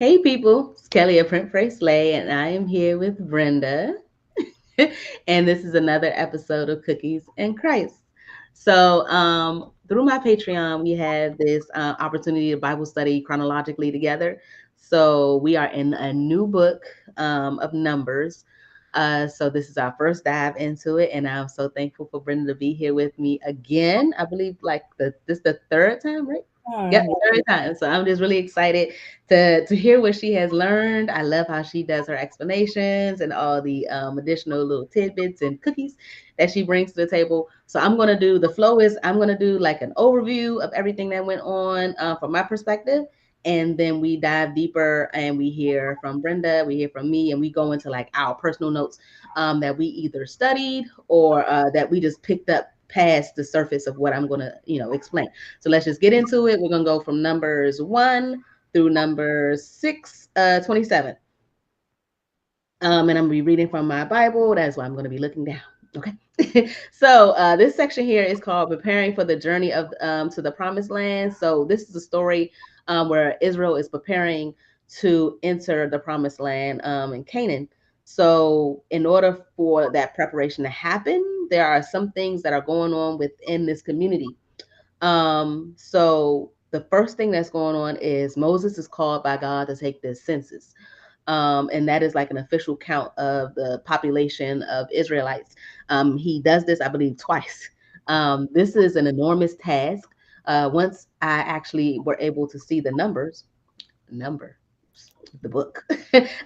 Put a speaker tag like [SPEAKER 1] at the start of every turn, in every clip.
[SPEAKER 1] Hey people, it's Kelly of Print Pray Slay, and I am here with Brenda. And this is another episode of Cookies and Christ. Through my Patreon, we have this opportunity to Bible study chronologically together. So, we are in a new book of Numbers. So, this is our first dive into it, and I'm so thankful for Brenda to be here with me again. I believe like this the third time, right? Yep,
[SPEAKER 2] Oh,
[SPEAKER 1] third time. So I'm just really excited to hear what she has learned. I love how she does her explanations and all the additional little tidbits and cookies that she brings to the table. So I'm gonna do the flow is I'm gonna do like an overview of everything that went on from my perspective, and then we dive deeper and we hear from Brenda, we hear from me, and we go into like our personal notes that we either studied or that we just picked up past the surface of what I'm gonna explain. So let's just get into it. We're gonna go from numbers 1 through number 27. And I'm gonna be reading from my Bible. That's why I'm gonna be looking down. Okay. So this section here is called "Preparing for the Journey of to the Promised Land." So this is a story where Israel is preparing to enter the Promised Land in Canaan. So in order for that preparation to happen, there are some things that are going on within this community. So the first thing that's going on is Moses is called by God to take this census. And that is like an official count of the population of Israelites. He does this, I believe, twice. This is an enormous task. Once I actually were able to see the number, the book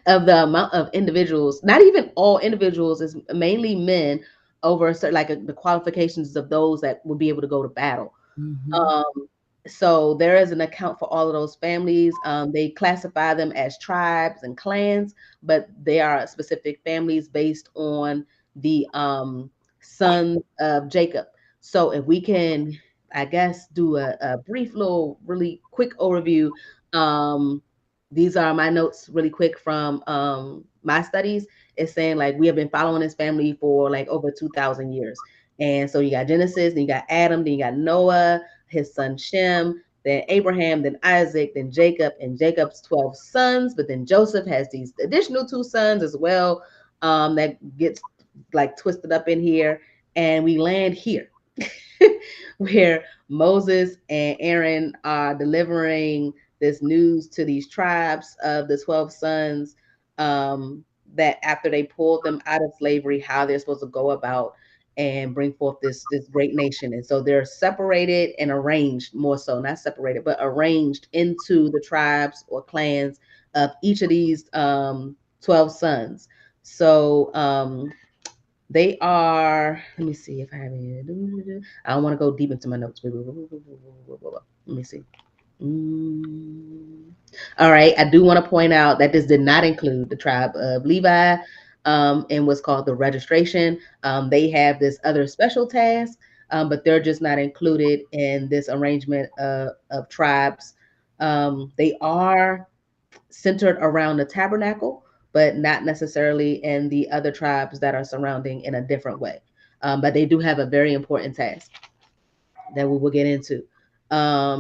[SPEAKER 1] of the amount of individuals, not even all individuals, is mainly men over a certain, like the qualifications of those that would be able to go to battle.
[SPEAKER 2] mm-hmm.
[SPEAKER 1] Um, so there is an account for all of those families. They classify them as tribes and clans, but they are specific families based on the sons of Jacob. So if we can, I guess, do a brief little, really quick overview. Um, these are my notes, really quick from my studies. It's saying like we have been following this family for like over 2,000 years. And so you got Genesis, then you got Adam, then you got Noah, his son Shem, then Abraham, then Isaac, then Jacob, and Jacob's 12 sons. But then Joseph has these additional two sons as well, that gets like twisted up in here. And we land here where Moses and Aaron are delivering this news to these tribes of the 12 sons, that after they pulled them out of slavery, how they're supposed to go about and bring forth this great nation. And so they're separated and arranged, more so not separated but arranged into the tribes or clans of each of these 12 sons. So they are, let me see if I have any. I don't want to go deep into my notes. Let me see. Mm. All right. I do want to point out that this did not include the tribe of Levi, and what's called the registration. They have this other special task, but they're just not included in this arrangement of tribes. They are centered around the tabernacle, but not necessarily in the other tribes that are surrounding in a different way. But they do have a very important task that we will get into.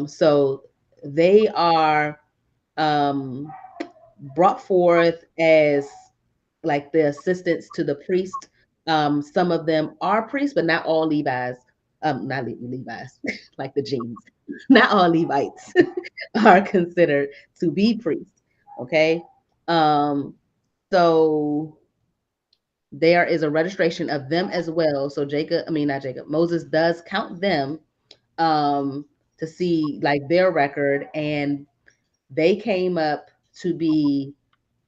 [SPEAKER 1] So they are um, brought forth as like the assistants to the priest. Some of them are priests, but not all Levi's. Not Levi's, like the jeans. Not all Levites are considered to be priests. Okay. Um, so there is a registration of them as well. So Jacob, I mean not Jacob, Moses does count them um to see like their record, and they came up to be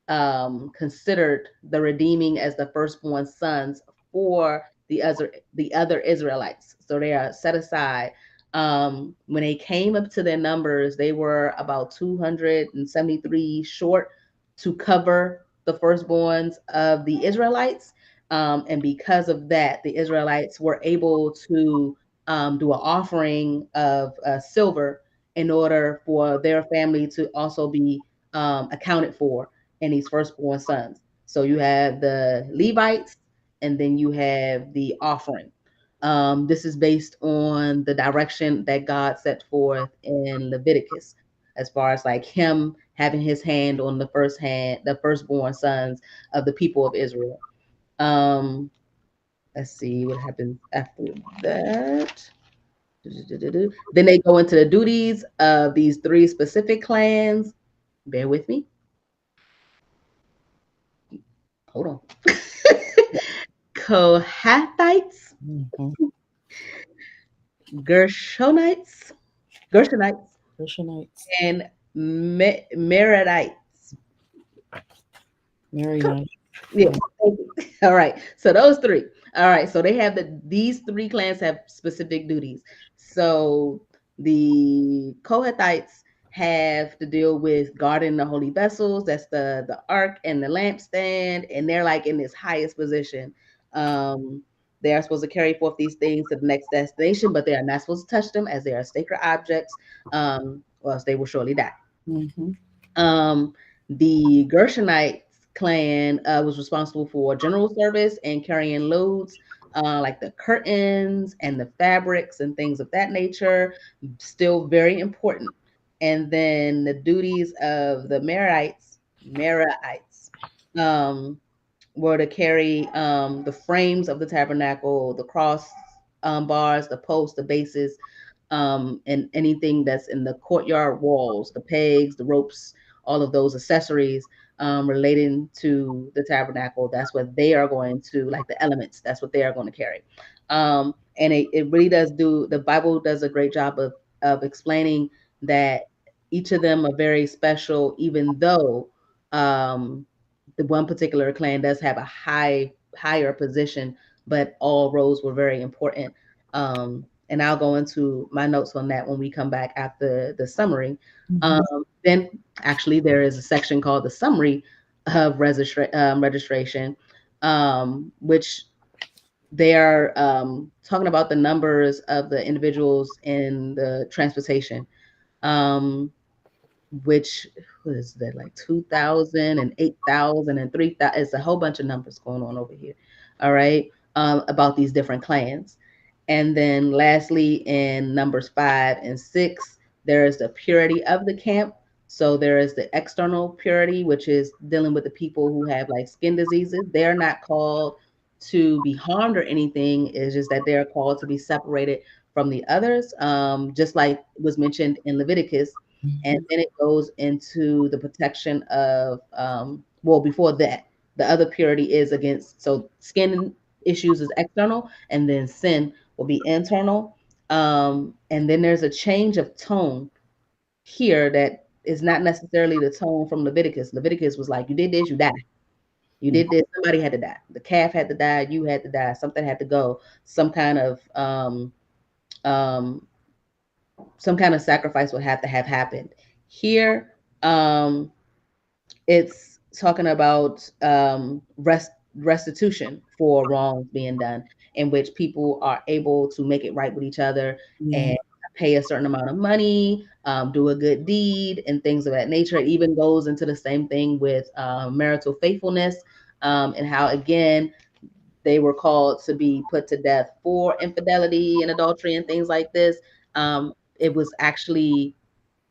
[SPEAKER 1] considered the redeeming as the firstborn sons for the other Israelites. So they are set aside. When they came up to their numbers, they were about 273 short to cover the firstborns of the Israelites. And because of that, the Israelites were able to do an offering of silver in order for their family to also be accounted for and these firstborn sons. So you have the Levites, and then you have the offering. This is based on the direction that God set forth in Leviticus. as far as like him having his hand on the firstborn sons of the people of Israel. Um, let's see what happens after that. Then they go into the duties of these three specific clans. Bear with me. Hold on. Kohathites,
[SPEAKER 2] Mm-hmm.
[SPEAKER 1] Gershonites,
[SPEAKER 2] Gershonites.
[SPEAKER 1] and Merarites.
[SPEAKER 2] Very nice.
[SPEAKER 1] Yeah. All right. So those three. All right. So they have these three clans have specific duties. So the Kohathites have to deal with guarding the holy vessels. That's the ark and the lampstand, and they're like in this highest position. Um, they are supposed to carry forth these things to the next destination, but they are not supposed to touch them as they are sacred objects, or else they will surely die.
[SPEAKER 2] Mm-hmm.
[SPEAKER 1] Um, the Gershonite clan was responsible for general service and carrying loads, like the curtains and the fabrics and things of that nature. Still very important. And then the duties of the Merarites, um, were to carry the frames of the tabernacle, the cross bars, the posts, the bases, and anything that's in the courtyard walls, the pegs, the ropes, all of those accessories relating to the tabernacle. That's what they are going to, like the elements, that's what they are going to carry. And it really does the Bible does a great job of explaining that each of them are very special, even though the one particular clan does have a higher position, but all roles were very important. And I'll go into my notes on that when we come back after the summary. Um,
[SPEAKER 2] Mm-hmm.
[SPEAKER 1] then actually there is a section called the summary of registration, which they are talking about the numbers of the individuals in the transportation. Um, which what is that, like 2,000 and 8,000 and 3,000? It's a whole bunch of numbers going on over here. All right, about these different clans. And then lastly, in numbers 5 and 6, there is the purity of the camp. So there is the external purity, which is dealing with the people who have like skin diseases. They're not called to be harmed or anything. It's just that they're called to be separated from the others, just like was mentioned in Leviticus. And
[SPEAKER 2] Mm-hmm.
[SPEAKER 1] then it goes into the protection of, well, before that, the other purity is against, so skin issues is external, and then sin will be internal. And then there's a change of tone here that is not necessarily the tone from Leviticus. Leviticus was like, you did this, you die. You did this, somebody had to die. The calf had to die, you had to die, something had to go, some kind of um, some kind of sacrifice would have to have happened. Here, um, it's talking about restitution for wrongs being done, in which people are able to make it right with each other
[SPEAKER 2] Yeah.
[SPEAKER 1] and pay a certain amount of money, do a good deed, and things of that nature. It even goes into the same thing with marital faithfulness, and how, again, they were called to be put to death for infidelity and adultery and things like this. It was actually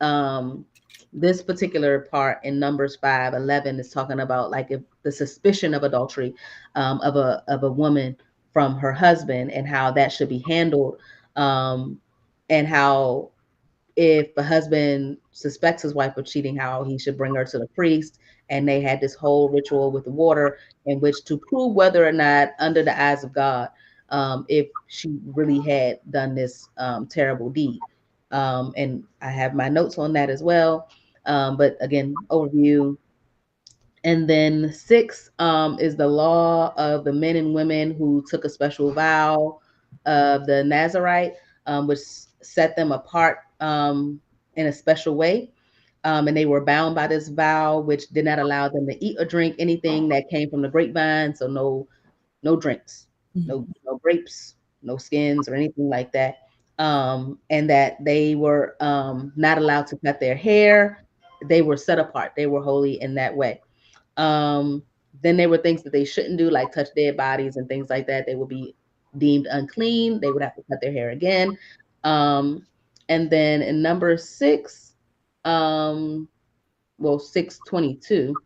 [SPEAKER 1] um, this particular part in Numbers 5:11 is talking about like if the suspicion of adultery, of a woman from her husband, and how that should be handled, um, and how if the husband suspects his wife of cheating, how he should bring her to the priest. And they had this whole ritual with the water in which to prove whether or not, under the eyes of God, if she really had done this terrible deed. And I have my notes on that as well. But again, overview. And then 6 is the law of the men and women who took a special vow of the Nazarite, which set them apart in a special way. And they were bound by this vow, which did not allow them to eat or drink anything that came from the grapevine. So no drinks,
[SPEAKER 2] Mm-hmm.
[SPEAKER 1] no grapes, no skins or anything like that. And that they were not allowed to cut their hair. They were set apart. They were holy in that way. Um, then there were things that they shouldn't do, like touch dead bodies and things like that. They would be deemed unclean. They would have to cut their hair again. Um, and then in number 6, well, 622,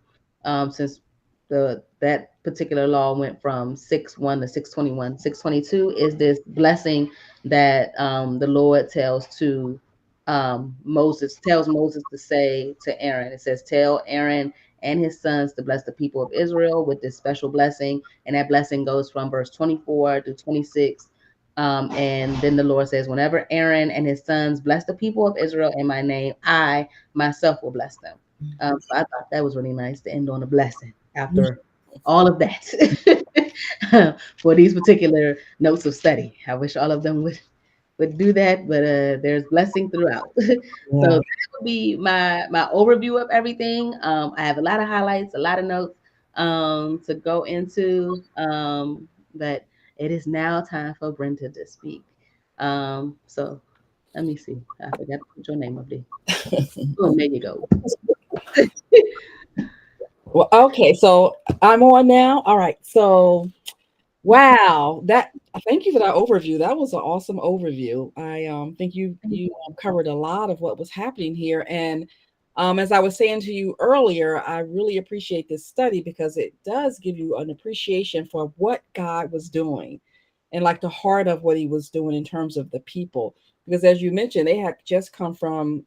[SPEAKER 1] since that particular law went from 6:1 to 6:21. 6:22 is this blessing that the Lord tells Moses to say to Aaron. It says, "Tell Aaron and his sons to bless the people of Israel with this special blessing." And that blessing goes from verse 24 to 26. And then the Lord says, "Whenever Aaron and his sons bless the people of Israel in my name, I myself will bless them." So I thought that was really nice to end on a blessing after all of that for these particular notes of study. I wish all of them would do that, but there's blessing throughout. So
[SPEAKER 2] Yeah.
[SPEAKER 1] that would be my overview of everything. I have a lot of highlights, a lot of notes to go into, but it is now time for Brenda to speak. So let me see. I forgot to put your name up there. Oh, there you go.
[SPEAKER 2] Well, okay, so I'm on now. All right. So, wow, that thank you for that overview. That was an awesome overview. I think you covered a lot of what was happening here, and as I was saying to you earlier, I really appreciate this study because it does give you an appreciation for what God was doing, and like the heart of what He was doing in terms of the people. Because as you mentioned, they had just come from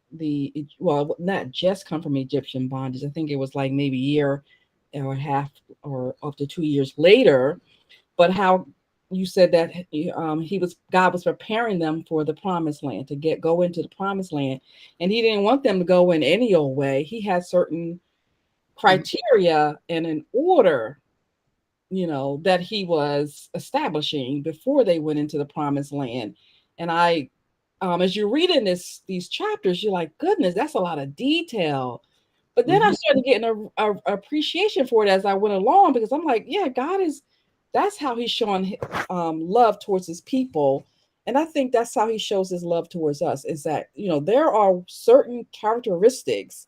[SPEAKER 2] well, not just come from Egyptian bondage. I think it was like maybe a year or a half or up to 2 years later, but how you said that God was preparing them for the promised land to go into the promised land, and He didn't want them to go in any old way. He had certain criteria and an order, that He was establishing before they went into the promised land. And as you read in these chapters, you're like, goodness, that's a lot of detail. But then I
[SPEAKER 1] Mhm.
[SPEAKER 2] started getting a appreciation for it as I went along, because I'm like, yeah, that's how He's showing love towards His people. And I think that's how He shows His love towards us, is that, there are certain characteristics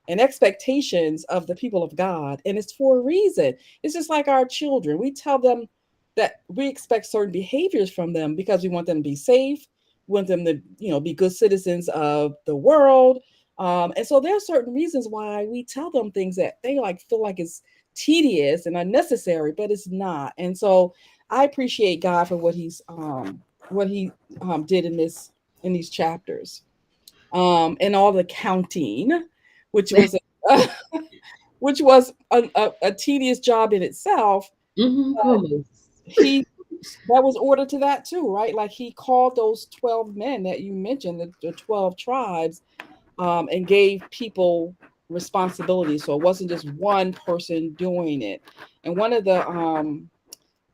[SPEAKER 2] and expectations of the people of God, and it's for a reason. It's just like our children. We tell them that we expect certain behaviors from them because we want them to be safe, we want them to, be good citizens of the world. And so there are certain reasons why we tell them things that they feel like it's tedious and unnecessary, but it's not. And so I appreciate God for what He did in these chapters, and all the counting, which was a, which was a tedious job in itself.
[SPEAKER 1] Mhm.
[SPEAKER 2] He That was order to that too, right? Like He called those 12 men that you mentioned, the 12 tribes, and gave people responsibility. So it wasn't just one person doing it. And one of the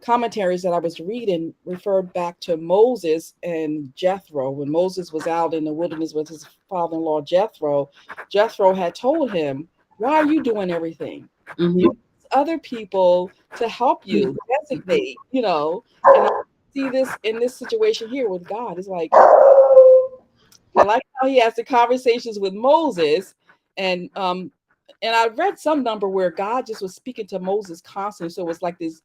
[SPEAKER 2] commentaries that I was reading referred back to Moses and Jethro. When Moses was out in the wilderness with his father-in-law Jethro, Jethro had told him, "Why are you doing everything? You
[SPEAKER 1] Mhm.
[SPEAKER 2] need other people to help you designate." And I see this in this situation here with God. It's like, I like how He has the conversations with Moses, and I read some number where God just was speaking to Moses constantly. So it was like this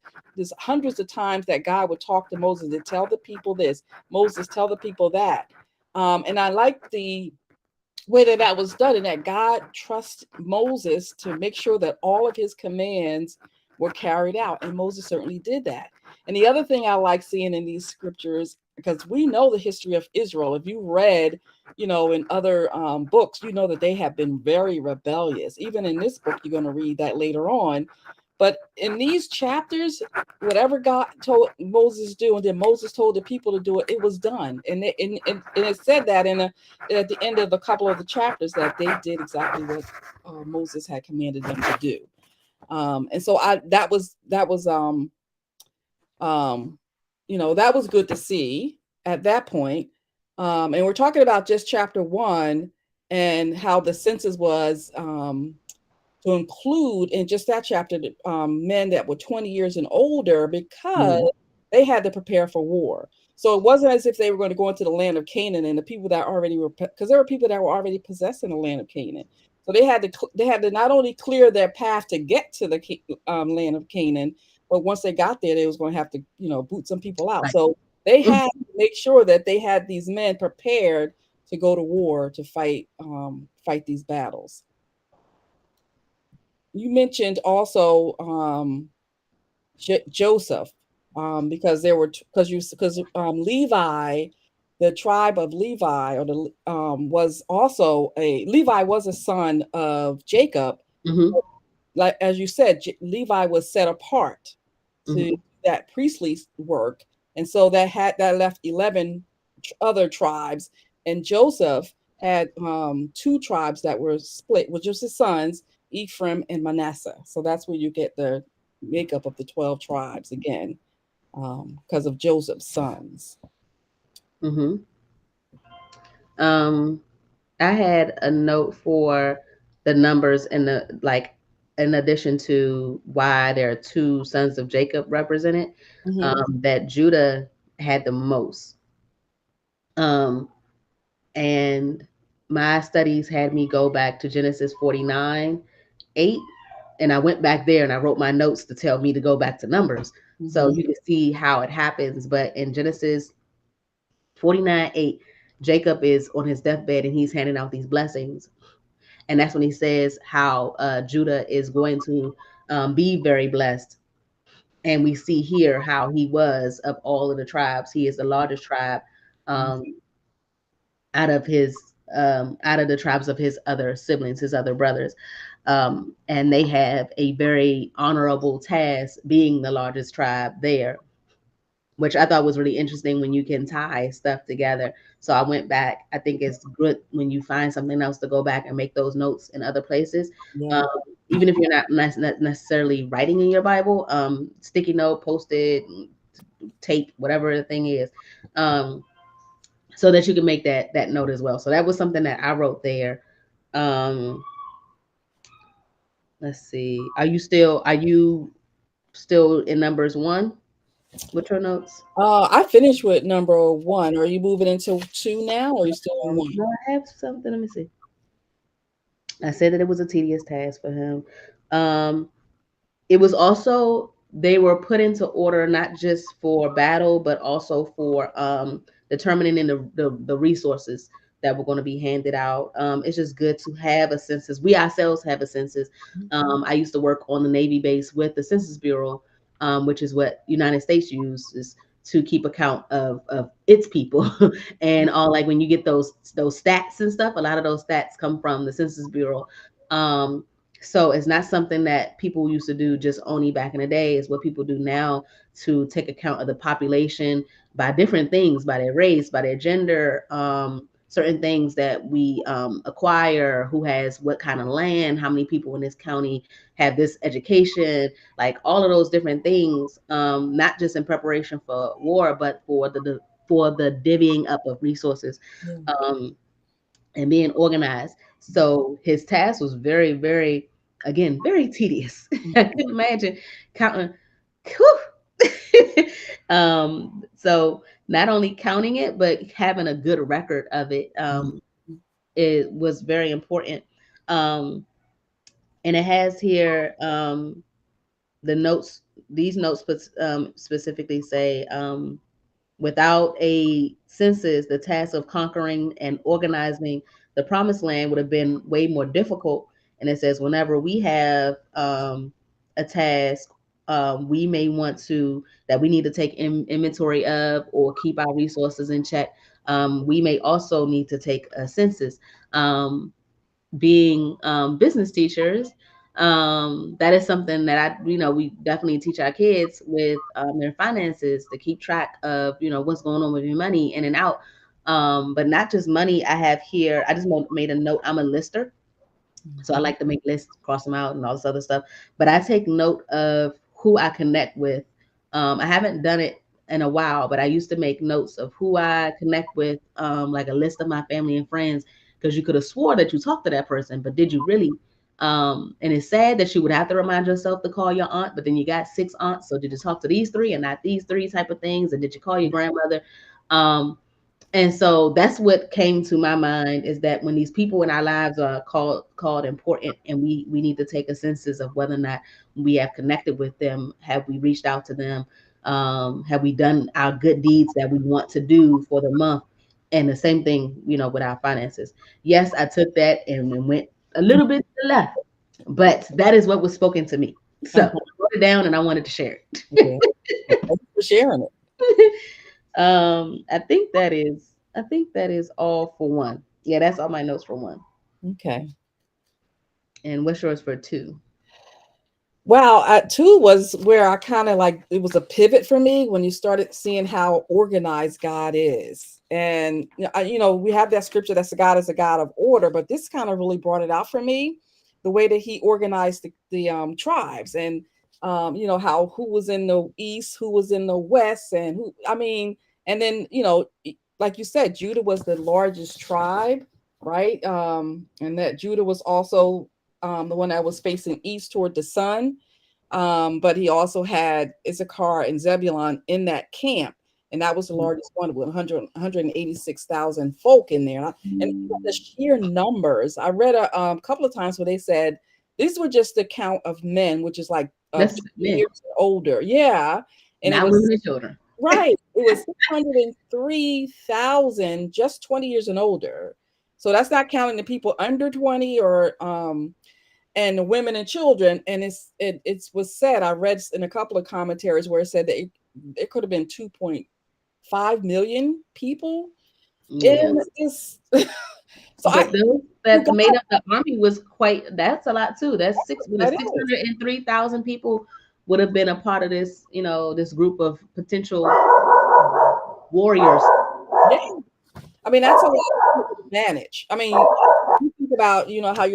[SPEAKER 2] hundreds of times that God would talk to Moses to tell the people this, Moses tell the people that. And I like the way that was done, and that God trusts Moses to make sure that all of His commands were carried out. And Moses certainly did that. And the other thing I like seeing in these scriptures, because we know the history of Israel. If you read, in other books, you know that they have been very rebellious. Even in this book, you're going to read that later on. But in these chapters, whatever God told Moses to do, and then Moses told the people to do it, it was done. And it said that at the end of a couple of the chapters that they did exactly what Moses had commanded them to do. And so um, that was good to see at that point. And we're talking about just chapter 1, and how the census was to include in just that chapter men that were 20 years and older, because
[SPEAKER 1] Mhm.
[SPEAKER 2] they had to prepare for war. So it wasn't as if they were going to go into the land of Canaan, and the people that already were, because there were people that were already possessing the land of Canaan. So they had to not only clear their path to get to the land of Canaan, but once they got there, they was going to have to boot some people out.
[SPEAKER 1] Right.
[SPEAKER 2] So they
[SPEAKER 1] Mhm.
[SPEAKER 2] had to make sure that they had these men prepared to go to war to fight fight these battles. You mentioned also Joseph, because there were because Levi, the tribe of Levi, or the was also a Levi was a son of Jacob.
[SPEAKER 1] Mm-hmm.
[SPEAKER 2] Like as you said, Levi was set apart to
[SPEAKER 1] Mm-hmm.
[SPEAKER 2] that priestly work, and so that left 11 other tribes, and Joseph had two tribes that were split, with just his sons, Ephraim and Manasseh. So that's where you get the makeup of the 12 tribes again, because of Joseph's sons.
[SPEAKER 1] Mm-hmm. Um, I had a note for the numbers and the like, in addition to why there are two sons of Jacob represented,
[SPEAKER 2] Mm-hmm.
[SPEAKER 1] that Judah had the most. Um, and my studies had me go back to Genesis 49:8, and I went back there and I wrote my notes to tell me to go back to Numbers. So
[SPEAKER 2] Mm-hmm.
[SPEAKER 1] you can see how it happens. But in Genesis 49:8, Jacob is on his deathbed and he's handing out these blessings. And that's when he says how Judah is going to be very blessed. And we see here how he was of all of the tribes. He is the largest tribe, um, out of his out of the tribes of his other siblings, his other brothers. And they have a very honorable task being the largest tribe there, which I thought was really interesting when you can tie stuff together. So I went back. I think it's good when you find something else to go back and make those notes in other places.
[SPEAKER 2] Yeah.
[SPEAKER 1] Um, Even if you're not necessarily writing in your Bible, sticky note, post it, tape, whatever the thing is, so that you can make that note as well. So that was something that I wrote there. Um, let's see. Are you still in numbers one with your notes?
[SPEAKER 2] I finished with number one. Are you moving into two now, or are you still on one?
[SPEAKER 1] No, I have something. Let me see. I said that it was a tedious task for him. Um, it was also, they were put into order not just for battle, but also for determining in the resources that were going to be handed out. It's just good to have a census. We ourselves have a census. I used to work on the Navy base with the Census Bureau, which is what United States uses to keep account of its people. And all, like when you get those stats and stuff, a lot of those stats come from the Census Bureau. Um, so it's not something that people used to do just only back in the day. It's what people do now to take account of the population by different things, by their race, by their gender, certain things that we acquire, who has what kind of land, how many people in this county have this education, like all of those different things, not just in preparation for war, but for the divvying up of resources.
[SPEAKER 2] Yeah.
[SPEAKER 1] Um, and being organized. So his task was very, very, again, very tedious. I couldn't imagine counting. So not only counting it, but having a good record of it, it was very important. Um, and it has here, the notes. These notes specifically say, without a census, the task of conquering and organizing the promised land would have been way more difficult. And it says, whenever we have a task, we may want to, that we need to take inventory of or keep our resources in check. We may also need to take a census. Being business teachers, that is something that we definitely teach our kids with their finances, to keep track of what's going on with your money in and out, but not just money. I have here, I just made a note. I'm a lister, so I like to make lists, cross them out, and all this other stuff. But I take note of who I connect with. I haven't done it in a while, but I used to make notes of who I connect with, like a list of my family and friends, because you could have swore that you talked to that person, but did you really? And it's sad that you would have to remind yourself to call your aunt, but then you got 6 aunts. So did you talk to these three and not these three type of things? And did you call your grandmother? Um, and so that's what came to my mind, is that when these people in our lives are called important, and we need to take a census of whether or not we have connected with them, have we reached out to them, have we done our good deeds that we want to do for the month, And the same thing, with our finances. Yes, I took that and went a little bit to the left, but that is what was spoken to me. So I wrote it down and I wanted to share
[SPEAKER 2] Yeah. Thank you for sharing it.
[SPEAKER 1] it. I think that is all for one. Yeah, that's all my notes for one.
[SPEAKER 2] Okay.
[SPEAKER 1] And what's yours for two?
[SPEAKER 2] Wow, two was where I kind of like it was a pivot for me when you started seeing how organized God is. And we have that scripture that God is a God of order, but this kind of really brought it out for me, the way that He organized the tribes, and how who was in the east, who was in the west, and who and then like you said, Judah was the largest tribe, right? And that Judah was also the one that was facing east toward the sun. But he also had Issachar and Zebulun in that camp. And that was the largest one with 186,000 folk in there. And the sheer numbers, I read a couple of times where they said these were just the count of men, which is like 20 years older. Yeah. And
[SPEAKER 1] not
[SPEAKER 2] it was
[SPEAKER 1] women and children.
[SPEAKER 2] Right. It was 603,000, just 20 years and older. So that's not counting the people under 20 or and the women and children. And it was said, I read in a couple of commentaries where it said that it could have been 2.5 million people in this.
[SPEAKER 1] So those that made up the army that's a lot too. That's 603,000 people would have been a part of this, this group of potential warriors.
[SPEAKER 2] Yeah. I mean, that's a lot to manage. I mean, you think about, how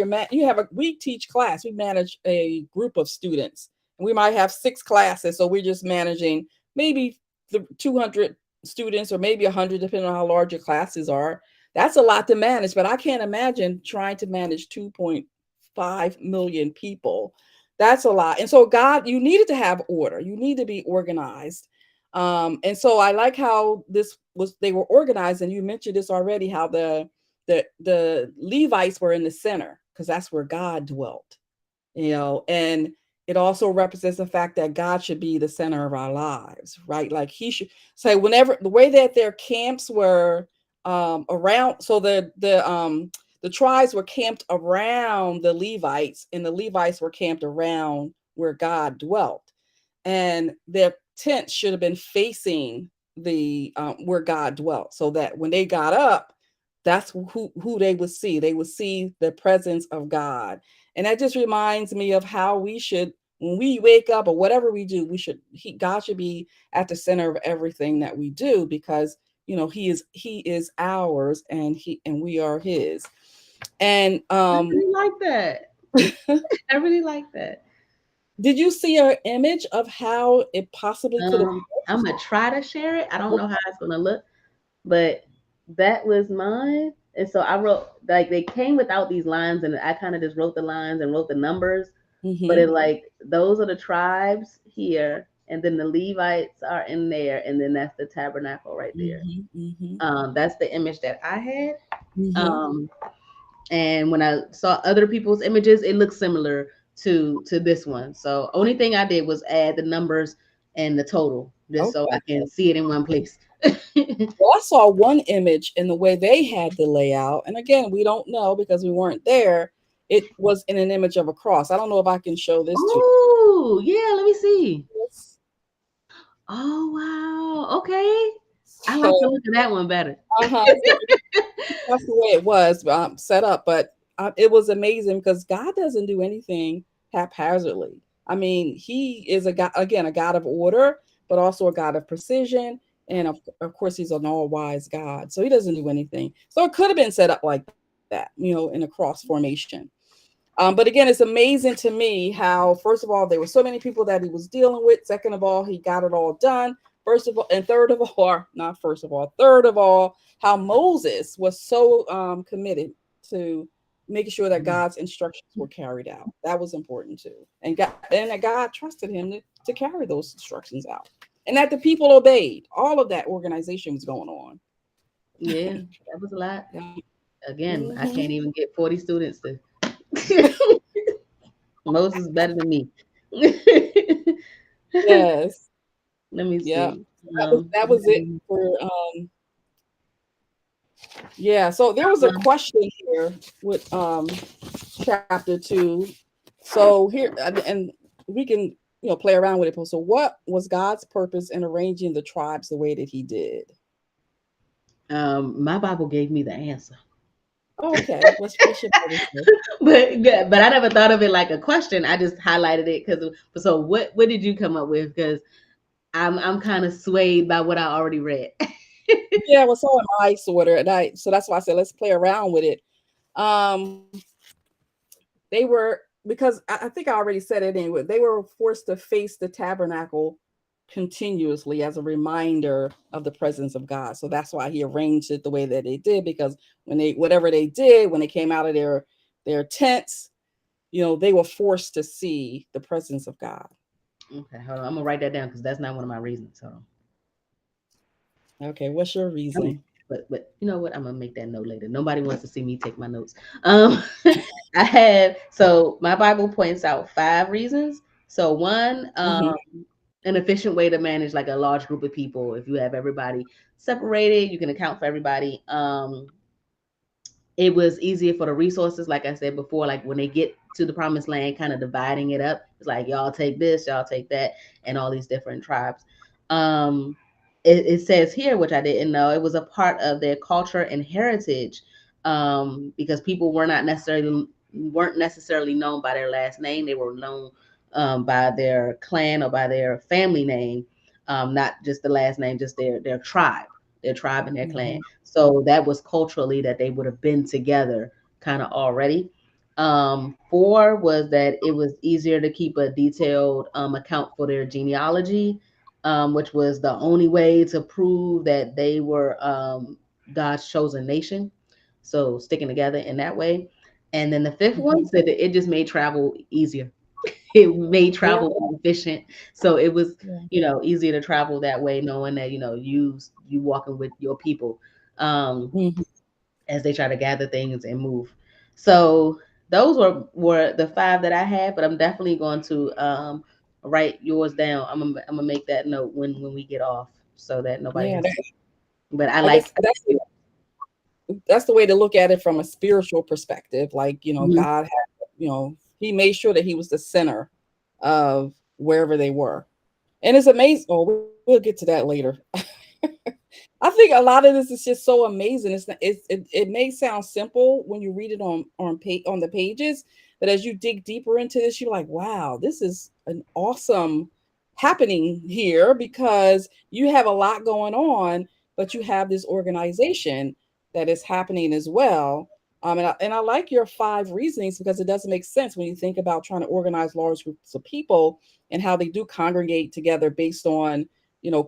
[SPEAKER 2] we teach class, we manage a group of students, and we might have 6 classes. So we're just managing maybe the 200 students or maybe 100, depending on how large your classes are. That's a lot to manage, but I can't imagine trying to manage 2.5 million people. That's a lot. And so God, you needed to have order. You need to be organized. And so I like how they were organized, and you mentioned this already, how the Levites were in the center because that's where God dwelt, and it also represents the fact that God should be the center of our lives, right? Like He should say, whenever the way that their camps were around, so the tribes were camped around the Levites, and the Levites were camped around where God dwelt, and their tents should have been facing the where God dwelt, so that when they got up, that's who they would see. They would see the presence of God. And that just reminds me of how we should, when we wake up or whatever we do, God should be at the center of everything that we do, because he is ours, and we are His. And
[SPEAKER 1] I really like that. I really like that.
[SPEAKER 2] Did you see an image of how it possibly could have?
[SPEAKER 1] I'm gonna try to share it. I don't know how it's gonna look, but that was mine. And so I wrote, like, they came without these lines, and I kind of just wrote the lines and wrote the numbers. But it, like, those are the tribes here, and then the Levites are in there, and then that's the tabernacle right there. That's the image that I had. And when I saw other people's images, it looked similar to this one. So only thing I did was add the numbers and the total, just so I can see it in one place.
[SPEAKER 2] Well, I saw one image in the way they had the layout, and again, we don't know because we weren't there. It was in an image of a cross. I don't know if I can show this to you.
[SPEAKER 1] Oh, yeah, let me see. Oh, wow. Okay. I like to look at that one better.
[SPEAKER 2] That's the way it was set up, but it was amazing because God doesn't do anything haphazardly. I mean, He is a God, again, a God of order, but also a God of precision. And of course, He's an all-wise God. So He doesn't do anything. So it could have been set up like that, in a cross formation. But again, it's amazing to me how, first of all, there were so many people that He was dealing with. Second of all, He got it all done. First of all, and third of all, how Moses was so committed to making sure that God's instructions were carried out. That was important too. And that God trusted him to carry those instructions out. And that the people obeyed. All of that organization was going on.
[SPEAKER 1] Yeah, that was a lot. Again, I can't even get 40 students to. Moses is better than me.
[SPEAKER 2] Yes.
[SPEAKER 1] Let me see.
[SPEAKER 2] Yeah. That was it for Yeah, so there was a question here with chapter 2. So here and we can play around with it. So what was God's purpose in arranging the tribes the way that he did?
[SPEAKER 1] My Bible gave me the answer.
[SPEAKER 2] Oh, okay. What's your Bible say?
[SPEAKER 1] But I never thought of it like a question. I just highlighted it because. So what did you come up with? Because I'm kind of swayed by what I already read.
[SPEAKER 2] Yeah, well, so am I, sort of. And so that's why I said let's play around with it. Um, they were, because I think I already said it anyway. They were forced to face the tabernacle continuously as a reminder of the presence of God. So that's why he arranged it the way that they did, because when they whatever they did, when they came out of their tents, they were forced to see the presence of God.
[SPEAKER 1] Okay, hold on. I'm gonna write that down because that's not one of my reasons. Hold on.
[SPEAKER 2] Okay, what's your reason?
[SPEAKER 1] But you know what? I'm gonna make that note later. Nobody wants to see me take my notes. Um, I have so my Bible points out 5 reasons. So one,
[SPEAKER 2] Mm-hmm.
[SPEAKER 1] an efficient way to manage like a large group of people. If you have everybody separated, you can account for everybody. It was easier for the resources, like I said before, like when they get to the promised land, kind of dividing it up. It's like y'all take this, y'all take that, and all these different tribes. Um, it says here, which I didn't know, it was a part of their culture and heritage, because people weren't necessarily known by their last name. They were known by their clan or by their family name, not just the last name, just their tribe and their clan.
[SPEAKER 2] Mm-hmm.
[SPEAKER 1] So that was culturally that they would have been together kind of already. 4 was that it was easier to keep a detailed account for their genealogy, which was the only way to prove that they were God's chosen nation. So sticking together in that way. And then the fifth
[SPEAKER 2] Mm-hmm.
[SPEAKER 1] one said that it just made travel easier. It made
[SPEAKER 2] Yeah.
[SPEAKER 1] travel more efficient. So it was,
[SPEAKER 2] Yeah.
[SPEAKER 1] easier to travel that way, knowing that, you walking with your people, um,
[SPEAKER 2] Mm-hmm.
[SPEAKER 1] as they try to gather things and move. So those were the 5 that I had, but I'm definitely going to write yours down. I'm gonna make that note when we get off so that nobody
[SPEAKER 2] Yeah.
[SPEAKER 1] has to. But I
[SPEAKER 2] I guess
[SPEAKER 1] like.
[SPEAKER 2] that's the way to look at it from a spiritual perspective. Like,
[SPEAKER 1] Mhm.
[SPEAKER 2] God had, he made sure that he was the center of wherever they were. And it's amazing. Oh, we'll get to that later. I think a lot of this is just so amazing. It may sound simple when you read it on the pages, but as you dig deeper into this, you're like, wow, this is an awesome happening here, because you have a lot going on, but you have this organization that is happening as well. And I like your 5 reasonings, because it doesn't make sense when you think about trying to organize large groups of people and how they do congregate together based on,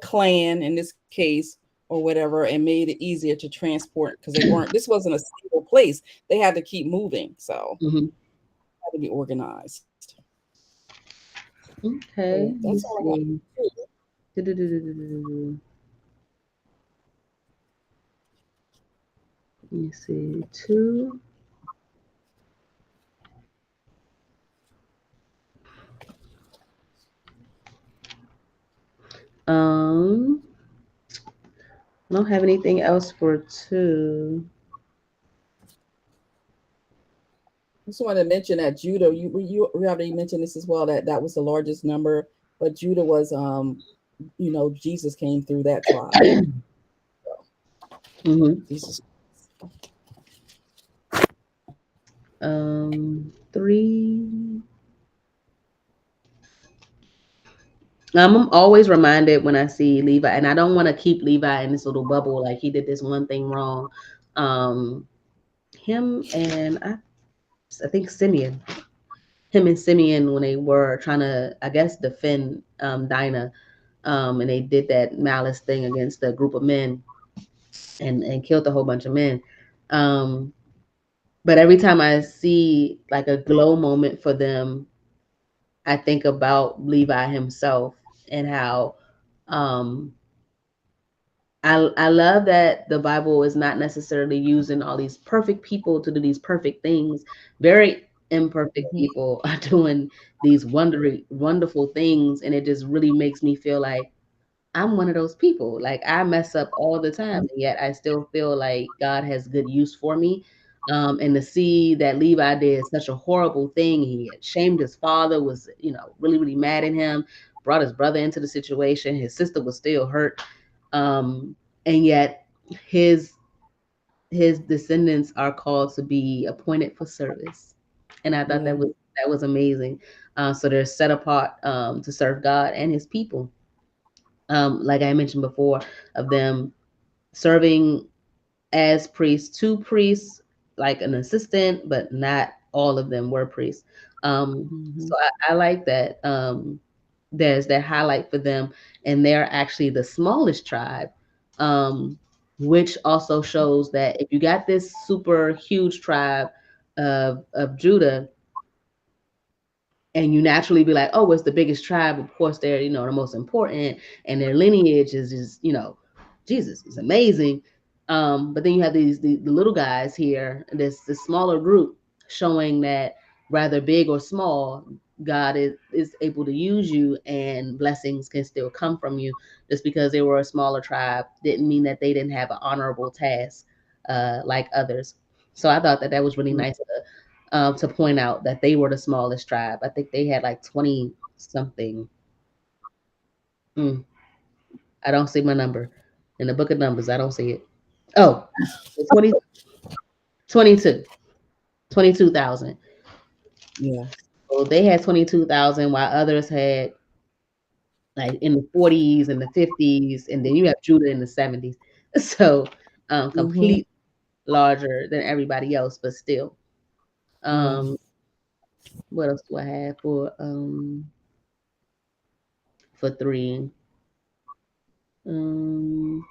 [SPEAKER 2] clan in this case, or whatever, and made it easier to transport, because this wasn't a single place. They had to keep moving. So
[SPEAKER 1] Mhm.
[SPEAKER 2] it had to be organized. So
[SPEAKER 1] Okay. Let me
[SPEAKER 2] that's all I got.
[SPEAKER 1] see. Du-du-du-du-du-du-du. Let me see. 2. Um, I don't have anything else for 2.
[SPEAKER 2] I just wanted to mention that Judah, you already mentioned this as well, that was the largest number, but Judah was, Jesus came through that tribe.
[SPEAKER 1] Mm-hmm.
[SPEAKER 2] Jesus.
[SPEAKER 1] 3. I'm always reminded when I see Levi, and I don't want to keep Levi in this little bubble like he did this one thing wrong. Um, him and I think Simeon, him and Simeon, when they were trying to, I guess, defend Dinah, and they did that malice thing against a group of men and killed a whole bunch of men. Um, but every time I see like a glow moment for them, I think about Levi himself and how. Um, I love that the Bible is not necessarily using all these perfect people to do these perfect things. Very imperfect
[SPEAKER 2] Mhm.
[SPEAKER 1] people are doing these wonderful things, and it just really makes me feel like, I'm one of those people. Like I mess up all the time, and yet I still feel like God has good use for me. And to see that Levi did such a horrible thing, he had shamed his father, was really really mad at him, brought his brother into the situation. His sister was still hurt, and yet his his descendants are called to be appointed for service, and I thought
[SPEAKER 2] Yeah.
[SPEAKER 1] that was amazing. So they're set apart to serve God and His people. Like I mentioned before, of them serving as priests, two priests, like an assistant, but not all of them were priests.
[SPEAKER 2] Mm-hmm.
[SPEAKER 1] So I like that. There's that highlight for them, and they're actually the smallest tribe, um, which also shows that if you got this super huge tribe of Judah, and you naturally be like, oh, it's the biggest tribe. Of course, they're the most important, and their lineage is Jesus is amazing. But then you have the little guys here, this smaller group, showing that rather big or small, God is able to use you, and blessings can still come from you. Just because they were a smaller tribe didn't mean that they didn't have an honorable task like others. So I thought that was really nice to point out that they were the smallest tribe. I think they had like 20 something. Mm, I don't see my number in the book of Numbers. I don't see it. Oh, 20, 22, 22,000.
[SPEAKER 2] Yeah.
[SPEAKER 1] So they had 22,000 while others had like in the 40s and the 50s. And then you have Judah in the 70s. So
[SPEAKER 2] Mm-hmm.
[SPEAKER 1] complete larger than everybody else, but still.
[SPEAKER 2] Yeah.
[SPEAKER 1] Um, what else do I have for three? Um,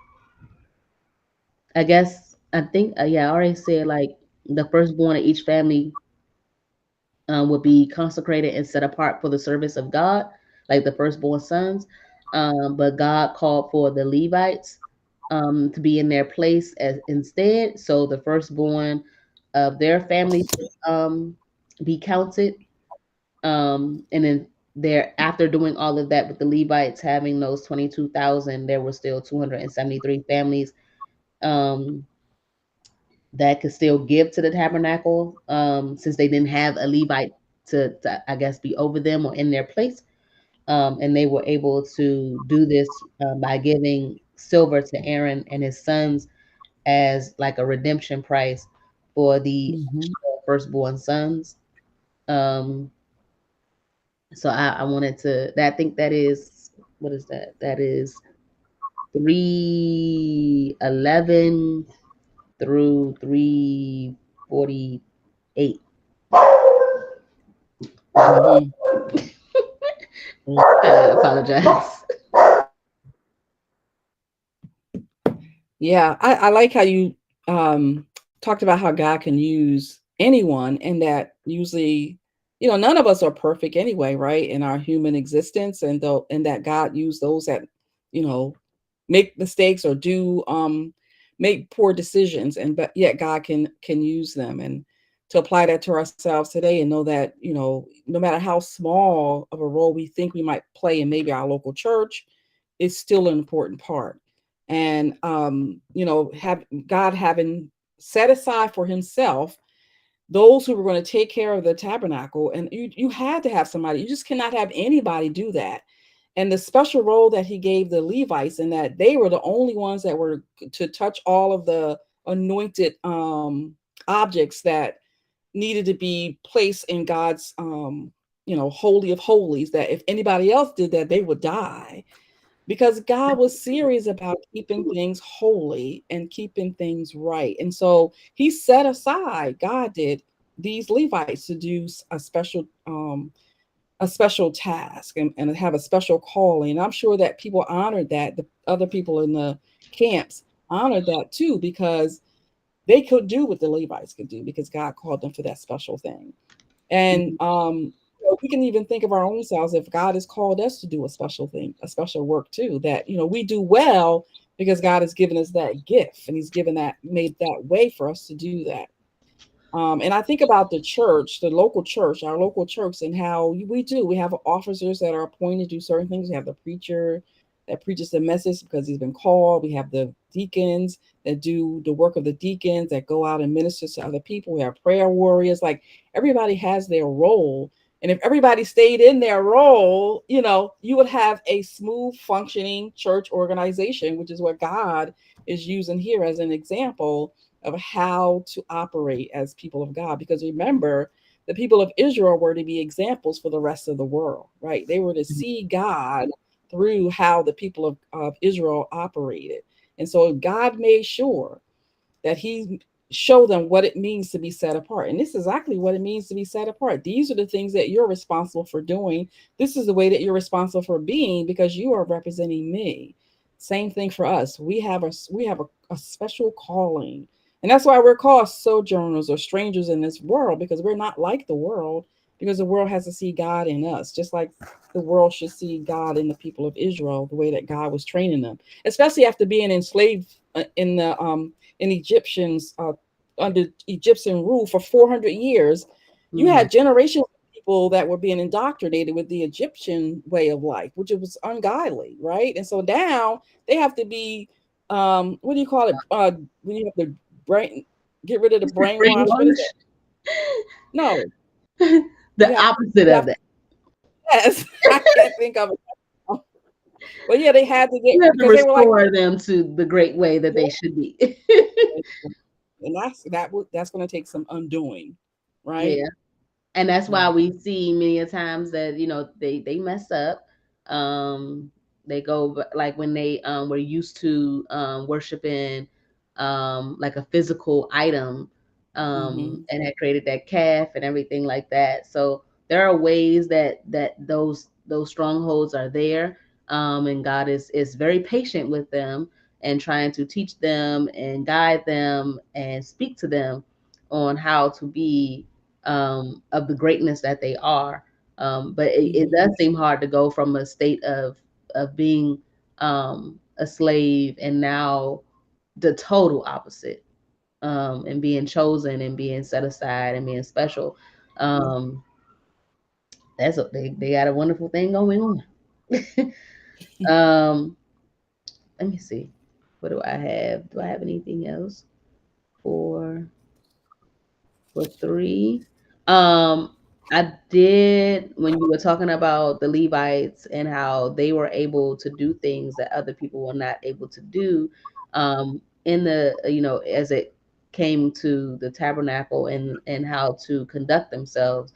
[SPEAKER 1] I guess I think yeah, I already said like the firstborn of each family would be consecrated and set apart for the service of God, like the firstborn sons. But God called for the Levites to be in their place as instead. So the firstborn of their family be counted. And then there, after doing all of that with the Levites having those 22,000, there were still 273 families. Um, that could still give to the tabernacle, since they didn't have a Levite to I guess be over them or in their place. And they were able to do this by giving silver to Aaron and his sons as like a redemption price for the
[SPEAKER 2] Mm-hmm.
[SPEAKER 1] firstborn sons. Um, so I wanted to. I think that is, what is that? That is 311 through 348.
[SPEAKER 2] Mm-hmm.
[SPEAKER 1] I apologize.
[SPEAKER 2] Yeah, I like how you talked about how God can use anyone, and that usually, none of us are perfect anyway, right? In our human existence, and that God used those that, you know, make mistakes or do make poor decisions, and but yet God can use them, and to apply that to ourselves today, and know that, no matter how small of a role we think we might play in maybe our local church, it's still an important part. And have God having set aside for himself those who were going to take care of the tabernacle, and you had to have somebody. You just cannot have anybody do that. And the special role that he gave the Levites, and that they were the only ones that were to touch all of the anointed objects that needed to be placed in God's holy of holies, that if anybody else did that, they would die, because God was serious about keeping things holy and keeping things right. And so he set aside, God did, these Levites to do a special task, and have a special calling. And I'm sure that people honored that. The other people in the camps honored that too, because they could do what the Levites could do, because God called them for that special thing. And we can even think of our own selves, if God has called us to do a special thing, a special work too, that we do well, because God has given us that gift, and he's made that way for us to do that. And I think about the church, the local church, our local church, and how we have officers that are appointed to do certain things. We have the preacher that preaches the message because he's been called. We have the deacons that do the work of the deacons that go out and minister to other people. We have prayer warriors. Like, everybody has their role. And if everybody stayed in their role, you would have a smooth functioning church organization, which is what God is using here as an example of how to operate as people of God. Because remember, the people of Israel were to be examples for the rest of the world, right? They were to see God through how the people of Israel operated. And so God made sure that he showed them what it means to be set apart. And this is exactly what it means to be set apart. These are the things that you're responsible for doing. This is the way that you're responsible for being, because you are representing me. Same thing for us. We have a special calling. And that's why we're called sojourners or strangers in this world, because we're not like the world, because the world has to see God in us, just like the world should see God in the people of Israel, the way that God was training them, especially after being enslaved in Egyptians under Egyptian rule for 400 years. You had generations of people that were being indoctrinated with the Egyptian way of life, which was ungodly, right? And so now they have to be, what do you call it? When you have the get rid of the brainwash. What is it? No.
[SPEAKER 1] The opposite of that.
[SPEAKER 2] Yes, I can't think of it. But yeah, they had to get,
[SPEAKER 1] you have to
[SPEAKER 2] because they were
[SPEAKER 1] restore them to the great way that they should be.
[SPEAKER 2] And that's going to take some undoing, right?
[SPEAKER 1] Yeah, and that's why we see many a times that they mess up. They go like when they were used to worshiping like a physical item, and had created that calf and everything like that. So there are ways that those strongholds are there, and God is very patient with them and trying to teach them and guide them and speak to them on how to be of the greatness that they are. But it does seem hard to go from a state of being a slave and now the total opposite, and being chosen and being set aside and being special. That's what they got a wonderful thing going on. Let me see. What do I have? Do I have anything else for 3? I did, when you were talking about the Levites and how they were able to do things that other people were not able to do, in the as it came to the tabernacle and how to conduct themselves.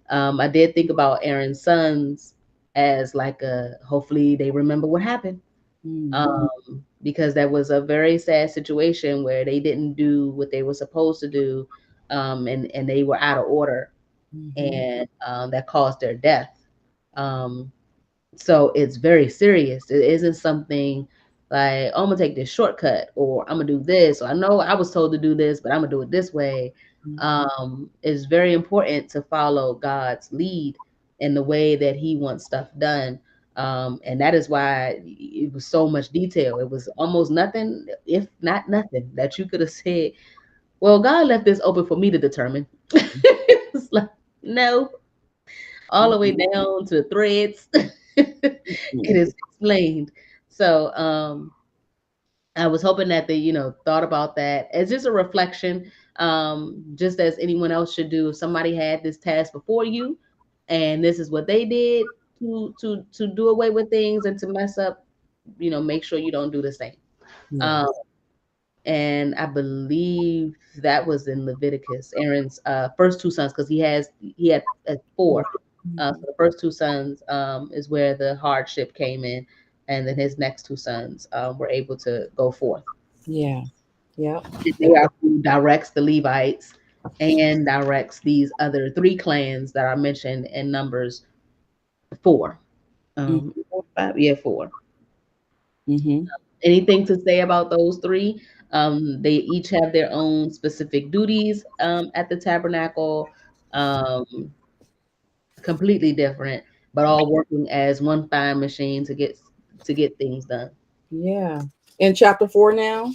[SPEAKER 1] I did think about Aaron's sons as like hopefully they remember what happened. Because that was a very sad situation where they didn't do what they were supposed to do, and they were out of order, and that caused their death. So it's very serious. It isn't something like, oh, I'm gonna take this shortcut, or I'm gonna do this, or I know I was told to do this, but I'm gonna do it this way. It's very important to follow God's lead in the way that He wants stuff done. And that is why it was so much detail. It was almost nothing, if not nothing, that you could have said, well, God left this open for me to determine. It's like, no, all the way down to the threads. It is explained. So I was hoping that they, thought about that as just a reflection, just as anyone else should do. If somebody had this task before you, and this is what they did to do away with things and to mess up, make sure you don't do the same. And I believe that was in Leviticus, Aaron's first two sons, because he had 4. So the first 2 sons is where the hardship came in, and then his next 2 sons were able to go forth.
[SPEAKER 2] Yeah.
[SPEAKER 1] They are who directs the Levites and directs these other 3 clans that are mentioned in Numbers 4. 5, yeah, 4. Anything to say about those 3? They each have their own specific duties at the tabernacle, completely different, but all working as one fine machine to get things done.
[SPEAKER 2] Yeah. In chapter 4 now?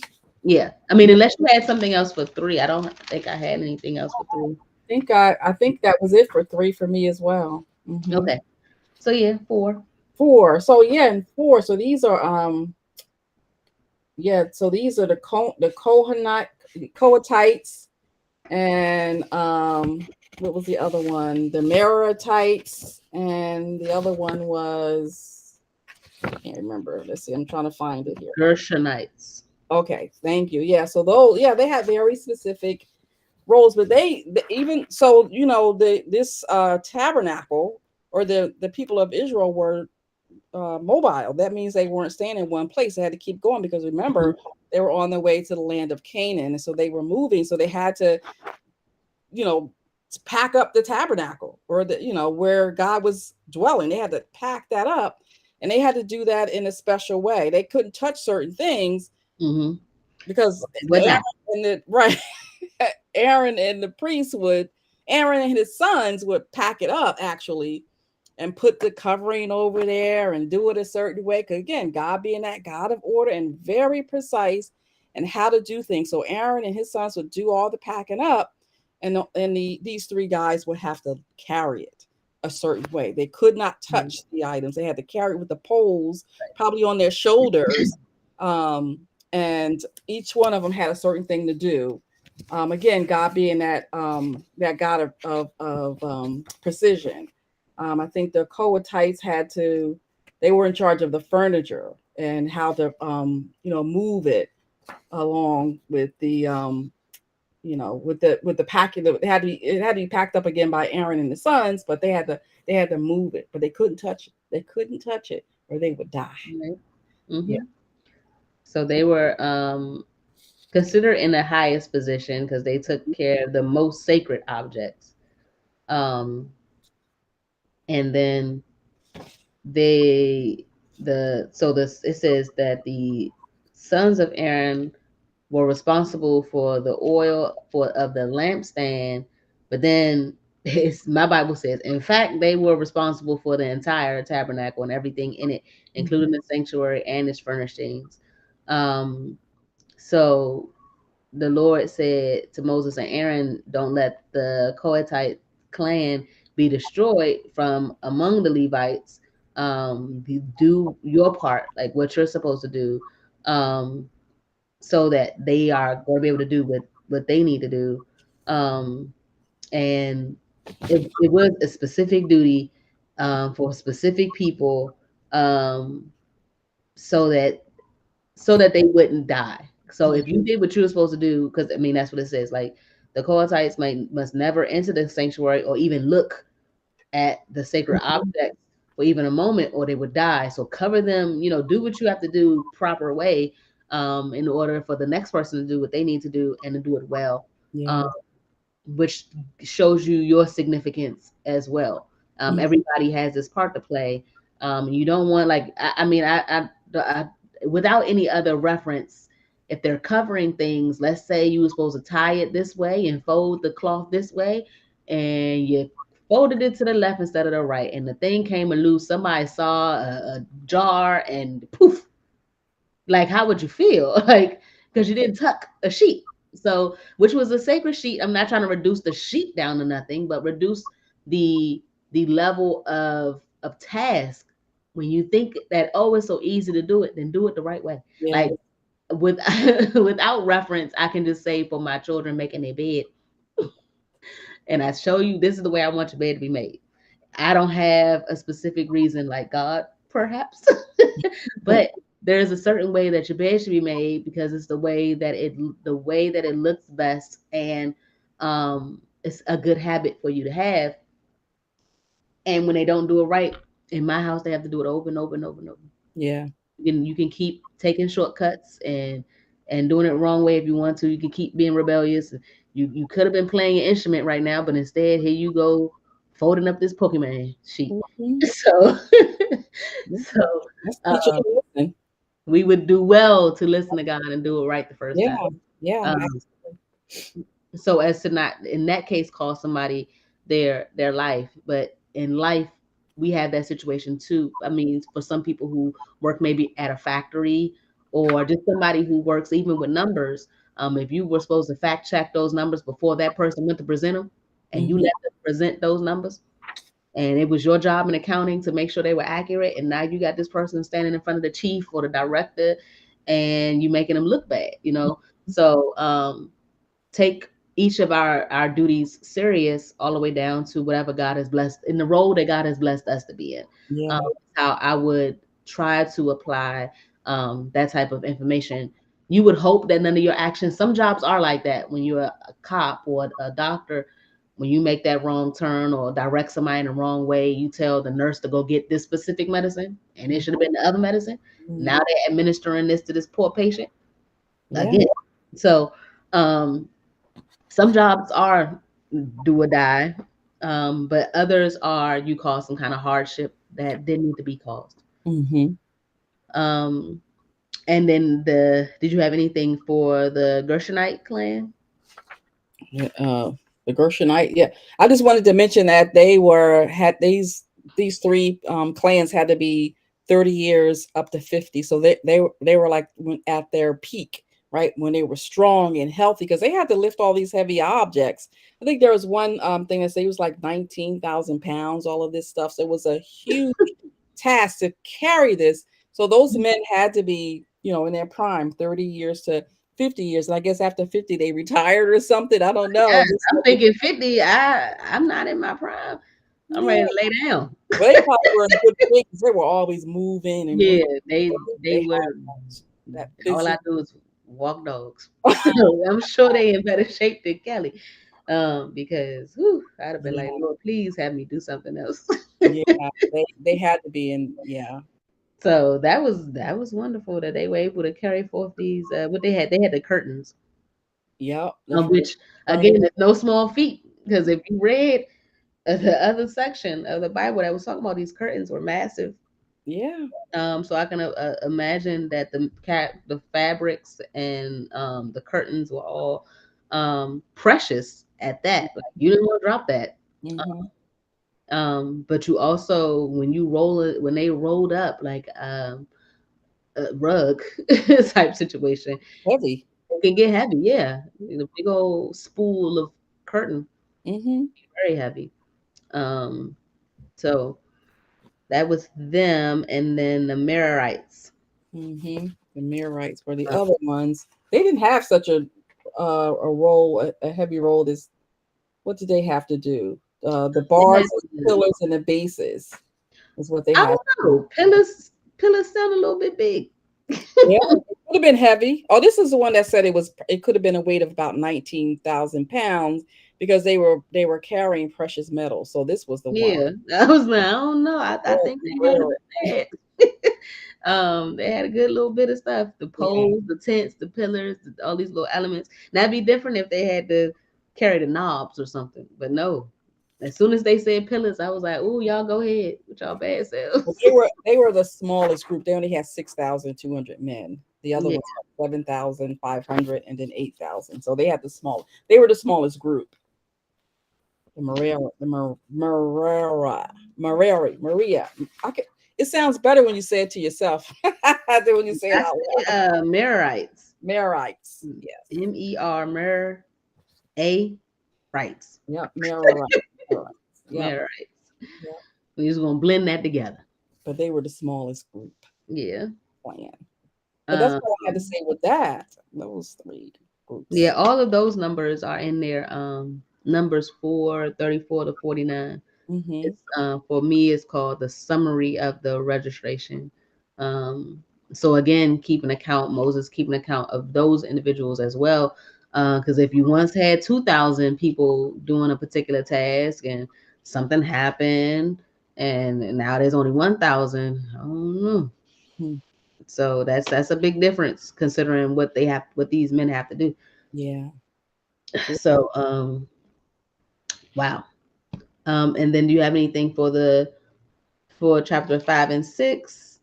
[SPEAKER 1] Yeah. I mean, unless you had something else for 3. I don't think I had anything else for 3.
[SPEAKER 2] I think that was it for 3 for me as well.
[SPEAKER 1] Okay. So yeah, 4.
[SPEAKER 2] 4. So yeah, and 4. So these are yeah, so these are the Kohathites, and what was the other one? The Merarites, and the other one was, I can't remember. Let's see, I'm trying to find it here.
[SPEAKER 1] Gershonites.
[SPEAKER 2] Okay, thank you. Yeah, so those, yeah, they had very specific roles, but even so, this tabernacle, or the people of Israel were mobile. That means they weren't staying in one place. They had to keep going, because remember, they were on their way to the land of Canaan, and so they were moving. So they had to, you know, pack up the tabernacle, or where God was dwelling. They had to pack that up, and they had to do that in a special way. They couldn't touch certain things,
[SPEAKER 1] Mm-hmm.
[SPEAKER 2] because
[SPEAKER 1] Would
[SPEAKER 2] Aaron
[SPEAKER 1] not.
[SPEAKER 2] and the right Aaron and the priest would Aaron and his sons would pack it up, actually, and put the covering over there and do it a certain way. Because again, God being that God of order and very precise and how to do things. So Aaron and his sons would do all the packing up, and these 3 guys would have to carry it a certain way. They could not touch the items. They had to carry it with the poles, probably on their shoulders. And each one of them had a certain thing to do. Again, God being that God of precision. I think the Kohathites they were in charge of the furniture and how to move it along with the with the packing. It had to be packed up again by Aaron and the sons, but they had to move it, but they couldn't touch it. They couldn't touch it, or they would die.
[SPEAKER 1] Right. Mm-hmm.
[SPEAKER 2] Yeah.
[SPEAKER 1] So they were considered in the highest position because they took care of the most sacred objects. Um, and then it says that the sons of Aaron were responsible for the oil of the lampstand, but then my Bible says, in fact, they were responsible for the entire tabernacle and everything in it, including the sanctuary and its furnishings. So the Lord said to Moses and Aaron, "Don't let the Kohathite clan be destroyed from among the Levites. Do your part, like what you're supposed to do, so that they are going to be able to do what they need to do." And it was a specific duty for specific people, so that they wouldn't die. So if you did what you were supposed to do, because I mean that's what it says. Like the Kohathites must never enter the sanctuary or even look at the sacred objects for even a moment, or they would die. So cover them. Do what you have to do proper way, in order for the next person to do what they need to do and to do it well.
[SPEAKER 2] Yeah.
[SPEAKER 1] Which shows you your significance as well. Everybody has this part to play. You don't want, like, I without any other reference, if they're covering things, let's say you were supposed to tie it this way and fold the cloth this way, and you folded it to the left instead of the right, and the thing came loose. Somebody saw a jar and poof, like, how would you feel? Like, because you didn't tuck a sheet. So, which was a sacred sheet. I'm not trying to reduce the sheet down to nothing, but reduce the level of task. When you think that, oh, it's so easy to do it, then do it the right way.
[SPEAKER 2] Yeah.
[SPEAKER 1] Like, with without reference, I can just say, for my children making their bed, and I show you, this is the way I want your bed to be made. I don't have a specific reason, like God, perhaps, but there's a certain way that your bed should be made, because it's the way that it looks best, and it's a good habit for you to have. And when they don't do it right, in my house, they have to do it over and over and over and over.
[SPEAKER 2] Yeah.
[SPEAKER 1] You can keep taking shortcuts and doing it wrong way if you want to. You can keep being rebellious. You could have been playing an instrument right now, but instead, here you go, folding up this Pokemon sheet. So, so we would do well to listen to God and do it right the first
[SPEAKER 2] Yeah.
[SPEAKER 1] time.
[SPEAKER 2] Yeah.
[SPEAKER 1] So as to not, in that case, cost somebody their life. But in life, we have that situation too. I mean, for some people who work maybe at a factory, or just somebody who works even with numbers, if you were supposed to fact check those numbers before that person went to present them, and you let them present those numbers, and it was your job in accounting to make sure they were accurate, and now you got this person standing in front of the chief or the director, and you making them look bad, you know. So take each of our duties serious, all the way down to whatever God has blessed in the role that God has blessed us to be in.
[SPEAKER 2] Yeah.
[SPEAKER 1] How I would try to apply that type of information. You would hope that none of your actions, some jobs are like that. When you're a cop or a doctor, when you make that wrong turn or direct somebody in the wrong way, you tell the nurse to go get this specific medicine, and it should have been the other medicine. Now they're administering this to this poor patient again. So some jobs are do or die, but others are you cause some kind of hardship that didn't need to be caused. Um, and then did you have anything for the Gershonite clan?
[SPEAKER 2] The Gershonite, yeah. I just wanted to mention that had these three clans had to be 30 years up to 50, so they were like at their peak, right, when they were strong and healthy, because they had to lift all these heavy objects. I think there was one thing that said it was like 19,000 pounds, all of this stuff. So it was a huge task to carry this. So those men had to be, in their prime, 30 years to 50 years. And I guess after 50, they retired or something. I don't know.
[SPEAKER 1] Yes, I'm thinking 50. I'm not in my prime. I'm ready to lay down.
[SPEAKER 2] Well, they probably were in good shape because they were always moving and
[SPEAKER 1] Yeah,
[SPEAKER 2] moving.
[SPEAKER 1] they were.
[SPEAKER 2] That
[SPEAKER 1] all I do is walk dogs. So I'm sure they in better shape than Kelly. Because I'd have been like, Lord, please have me do something else.
[SPEAKER 2] Yeah, they had to be in. Yeah.
[SPEAKER 1] So that was wonderful that they were able to carry forth these. What they had the curtains.
[SPEAKER 2] Yeah.
[SPEAKER 1] Which again is no small feat, because if you read the other section of the Bible that was talking about, these curtains were massive.
[SPEAKER 2] Yeah.
[SPEAKER 1] So I can imagine that the fabrics and the curtains were all precious at that. Like, you didn't want to drop that. But you also, when they rolled up like a rug type situation,
[SPEAKER 2] heavy.
[SPEAKER 1] It can get heavy. Yeah, the big old spool of curtain, very heavy. So that was them, and then the Merarites.
[SPEAKER 2] The Merarites were the other ones. They didn't have such a role, a heavy role. As what did they have to do? The bars, the pillars, and the bases is what they had.
[SPEAKER 1] I don't know. Pillars sound a little bit big.
[SPEAKER 2] Yeah, it could have been heavy. Oh, this is the one that said it could have been a weight of about 19,000 pounds because they were carrying precious metals. So this was the one.
[SPEAKER 1] Yeah, I was like, I don't know. I think they might have been they had a good little bit of stuff. The poles, the tents, the pillars, all these little elements. Now it'd be different if they had to carry the knobs or something. But no. As soon as they said pillars, I was like, "Ooh, y'all go ahead with y'all bad selves."
[SPEAKER 2] Well, they were the smallest group. They only had 6,200 men. The other was 7,500, and then 8,000. So they had They were the smallest group. The Maria. It sounds better when you say it to yourself than when you say it out loud.
[SPEAKER 1] Merarites.
[SPEAKER 2] Merarites. Yes.
[SPEAKER 1] M-E-R Mer A rights.
[SPEAKER 2] Yep. Merarites.
[SPEAKER 1] Merarites. Yep. We're just gonna blend that together.
[SPEAKER 2] But they were the smallest group.
[SPEAKER 1] Yeah.
[SPEAKER 2] Plan. But that's what I had to say with that. Those three groups.
[SPEAKER 1] Yeah, all of those numbers are in there. Numbers 34 to 49. It's, for me, it's called the summary of the registration. So again, Moses keeping account of those individuals as well. Because if you once had 2,000 people doing a particular task and something happened, and now there's only 1,000, I don't know. So that's a big difference considering what these men have to do.
[SPEAKER 2] Yeah.
[SPEAKER 1] So wow. And then do you have anything for chapter 5 and 6?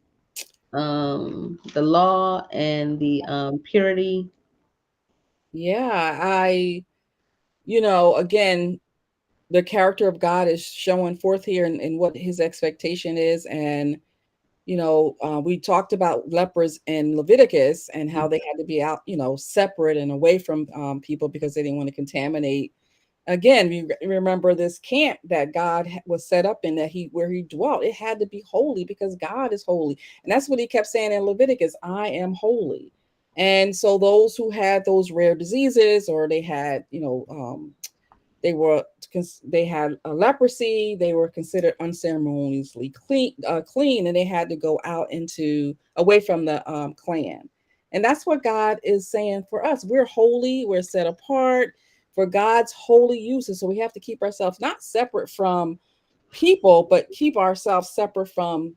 [SPEAKER 1] The law and the purity.
[SPEAKER 2] Yeah, again, the character of God is showing forth here and what his expectation is. And, we talked about lepers in Leviticus and how they had to be out, separate and away from people because they didn't want to contaminate again, we remember this camp that God was set up in, that he where he dwelt. It had to be holy because God is holy, and that's what he kept saying in Leviticus: "I am holy." And so those who had those rare diseases, or they had, they were they had a leprosy, they were considered unceremoniously clean, and they had to go out into away from the clan. And that's what God is saying for us. We're holy, we're set apart for God's holy uses. So we have to keep ourselves not separate from people, but keep ourselves separate from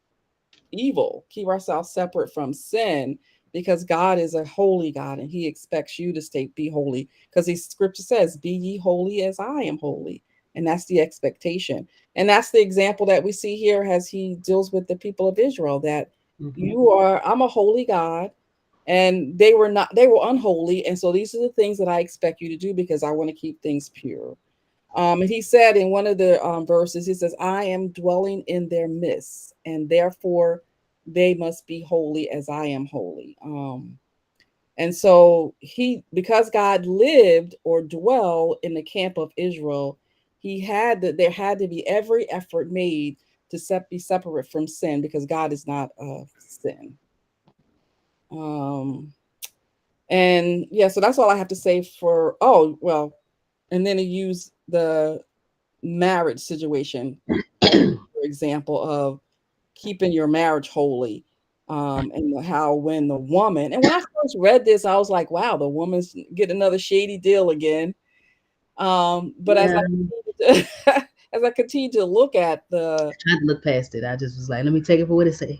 [SPEAKER 2] evil, keep ourselves separate from sin, because God is a holy God and he expects you to be holy, because the scripture says, "Be ye holy as I am holy." And that's the expectation. And that's the example that we see here as he deals with the people of Israel, that
[SPEAKER 1] Mm-hmm.
[SPEAKER 2] I'm a holy God, and they were unholy. And so these are the things that I expect you to do because I want to keep things pure. And he said in one of the verses, he says, "I am dwelling in their midst, and therefore they must be holy as I am holy." And so because God lived or dwell in the camp of Israel, there had to be every effort made to be separate from sin, because God is not of sin. Um, and yeah, so that's all I have to say for, oh, well, and then he used the marriage situation as for example of keeping your marriage holy. And how when the woman, and when I first read this, I was like, wow, the woman's get another shady deal again. But as
[SPEAKER 1] Yeah,
[SPEAKER 2] as I continue to look at
[SPEAKER 1] I tried to look past it. I just was like, let me take it for what it say.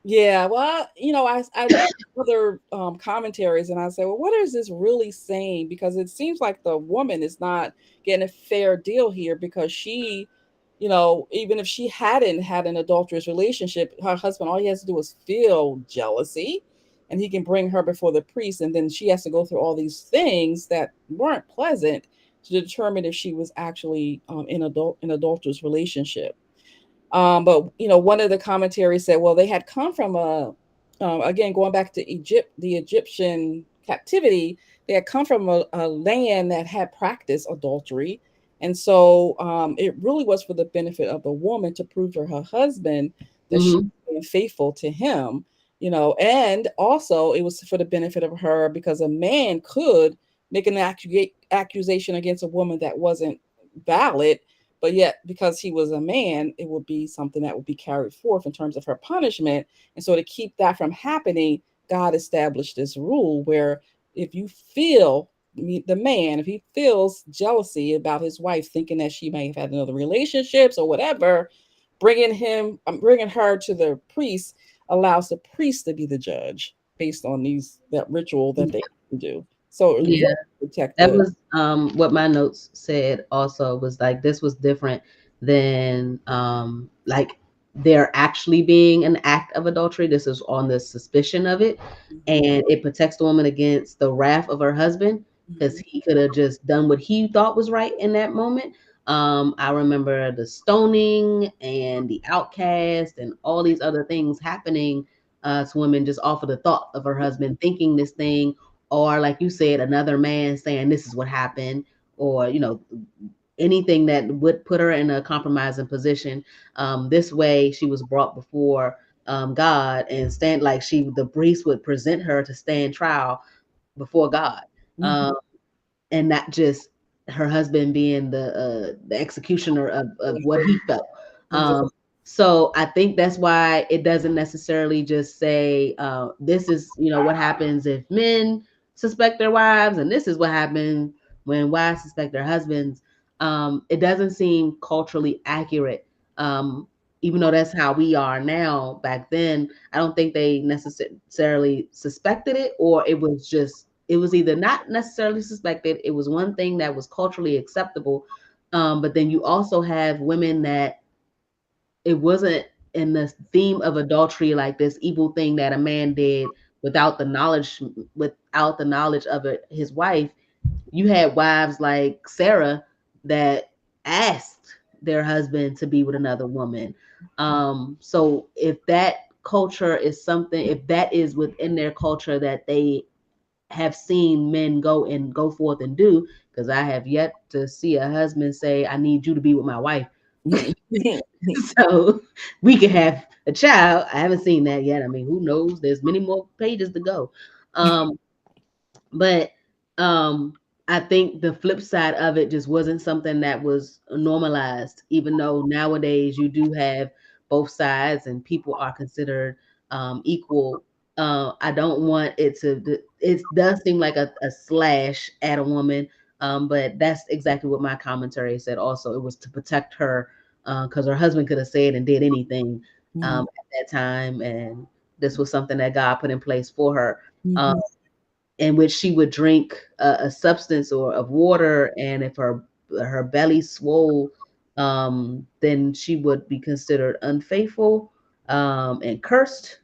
[SPEAKER 2] yeah, well, I look at other commentaries and I say, well, what is this really saying? Because it seems like the woman is not getting a fair deal here, because she, even if she hadn't had an adulterous relationship, her husband, all he has to do is feel jealousy, and he can bring her before the priest. And then she has to go through all these things that weren't pleasant to determine if she was actually in an adulterous relationship. But one of the commentaries said, well, they had come from again, going back to Egypt, the Egyptian captivity, they had come from a land that had practiced adultery. And so it really was for the benefit of the woman to prove to her husband that she
[SPEAKER 1] Mm-hmm.
[SPEAKER 2] was being faithful to him, and also it was for the benefit of her, because a man could make an accusation against a woman that wasn't valid, but yet, because he was a man, it would be something that would be carried forth in terms of her punishment. And so, to keep that from happening, God established this rule where if you feel the man, if he feels jealousy about his wife, thinking that she may have had another relationships or whatever, bringing her to the priest allows the priest to be the judge based on that ritual that they do. So it
[SPEAKER 1] Yeah.
[SPEAKER 2] was
[SPEAKER 1] That
[SPEAKER 2] protective.
[SPEAKER 1] was what my notes said also, was like this was different than like there actually being an act of adultery. This is on the suspicion of it.
[SPEAKER 2] Mhm,
[SPEAKER 1] And it protects the woman against the wrath of her husband, because
[SPEAKER 2] mhm,
[SPEAKER 1] he could have just done what he thought was right in that moment. I remember the stoning and the outcast and all these other things happening to women just off of the thought of her husband thinking this thing, or like you said, another man saying this is what happened, or anything that would put her in a compromising position. This way she was brought before God, and stand like the priest would present her to stand trial before God,
[SPEAKER 2] mhm.
[SPEAKER 1] um, and not just her husband being the executioner of what he felt.
[SPEAKER 2] Exactly.
[SPEAKER 1] So I think that's why it doesn't necessarily just say this is what happens if men suspect their wives, and this is what happens when wives suspect their husbands. It doesn't seem culturally accurate. Um, Even though that's how we are now, back then, I don't think they necessarily suspected it, or it was either not necessarily suspected, it was one thing that was culturally acceptable. But then you also have women that it wasn't in the theme of adultery, like this evil thing that a man did without the knowledge of his wife. You had wives like Sarah that asked their husband to be with another woman. So if that culture is something, if that is within their culture that they have seen men go forth and do, because I have yet to see a husband say, I need you to be with my wife. So we can have a child. I haven't seen that yet. I mean, who knows? There's many more pages to go. But I think the flip side of it just wasn't something that was normalized, even though nowadays you do have both sides and people are considered equal. I don't want it to, it does seem like a slash at a woman, but that's exactly what my commentary said also. It was to protect her because her husband could have said and did anything at that time. And this was something that God put in place for her. In which she would drink a substance or of water, and if her belly swole, then she would be considered unfaithful and cursed.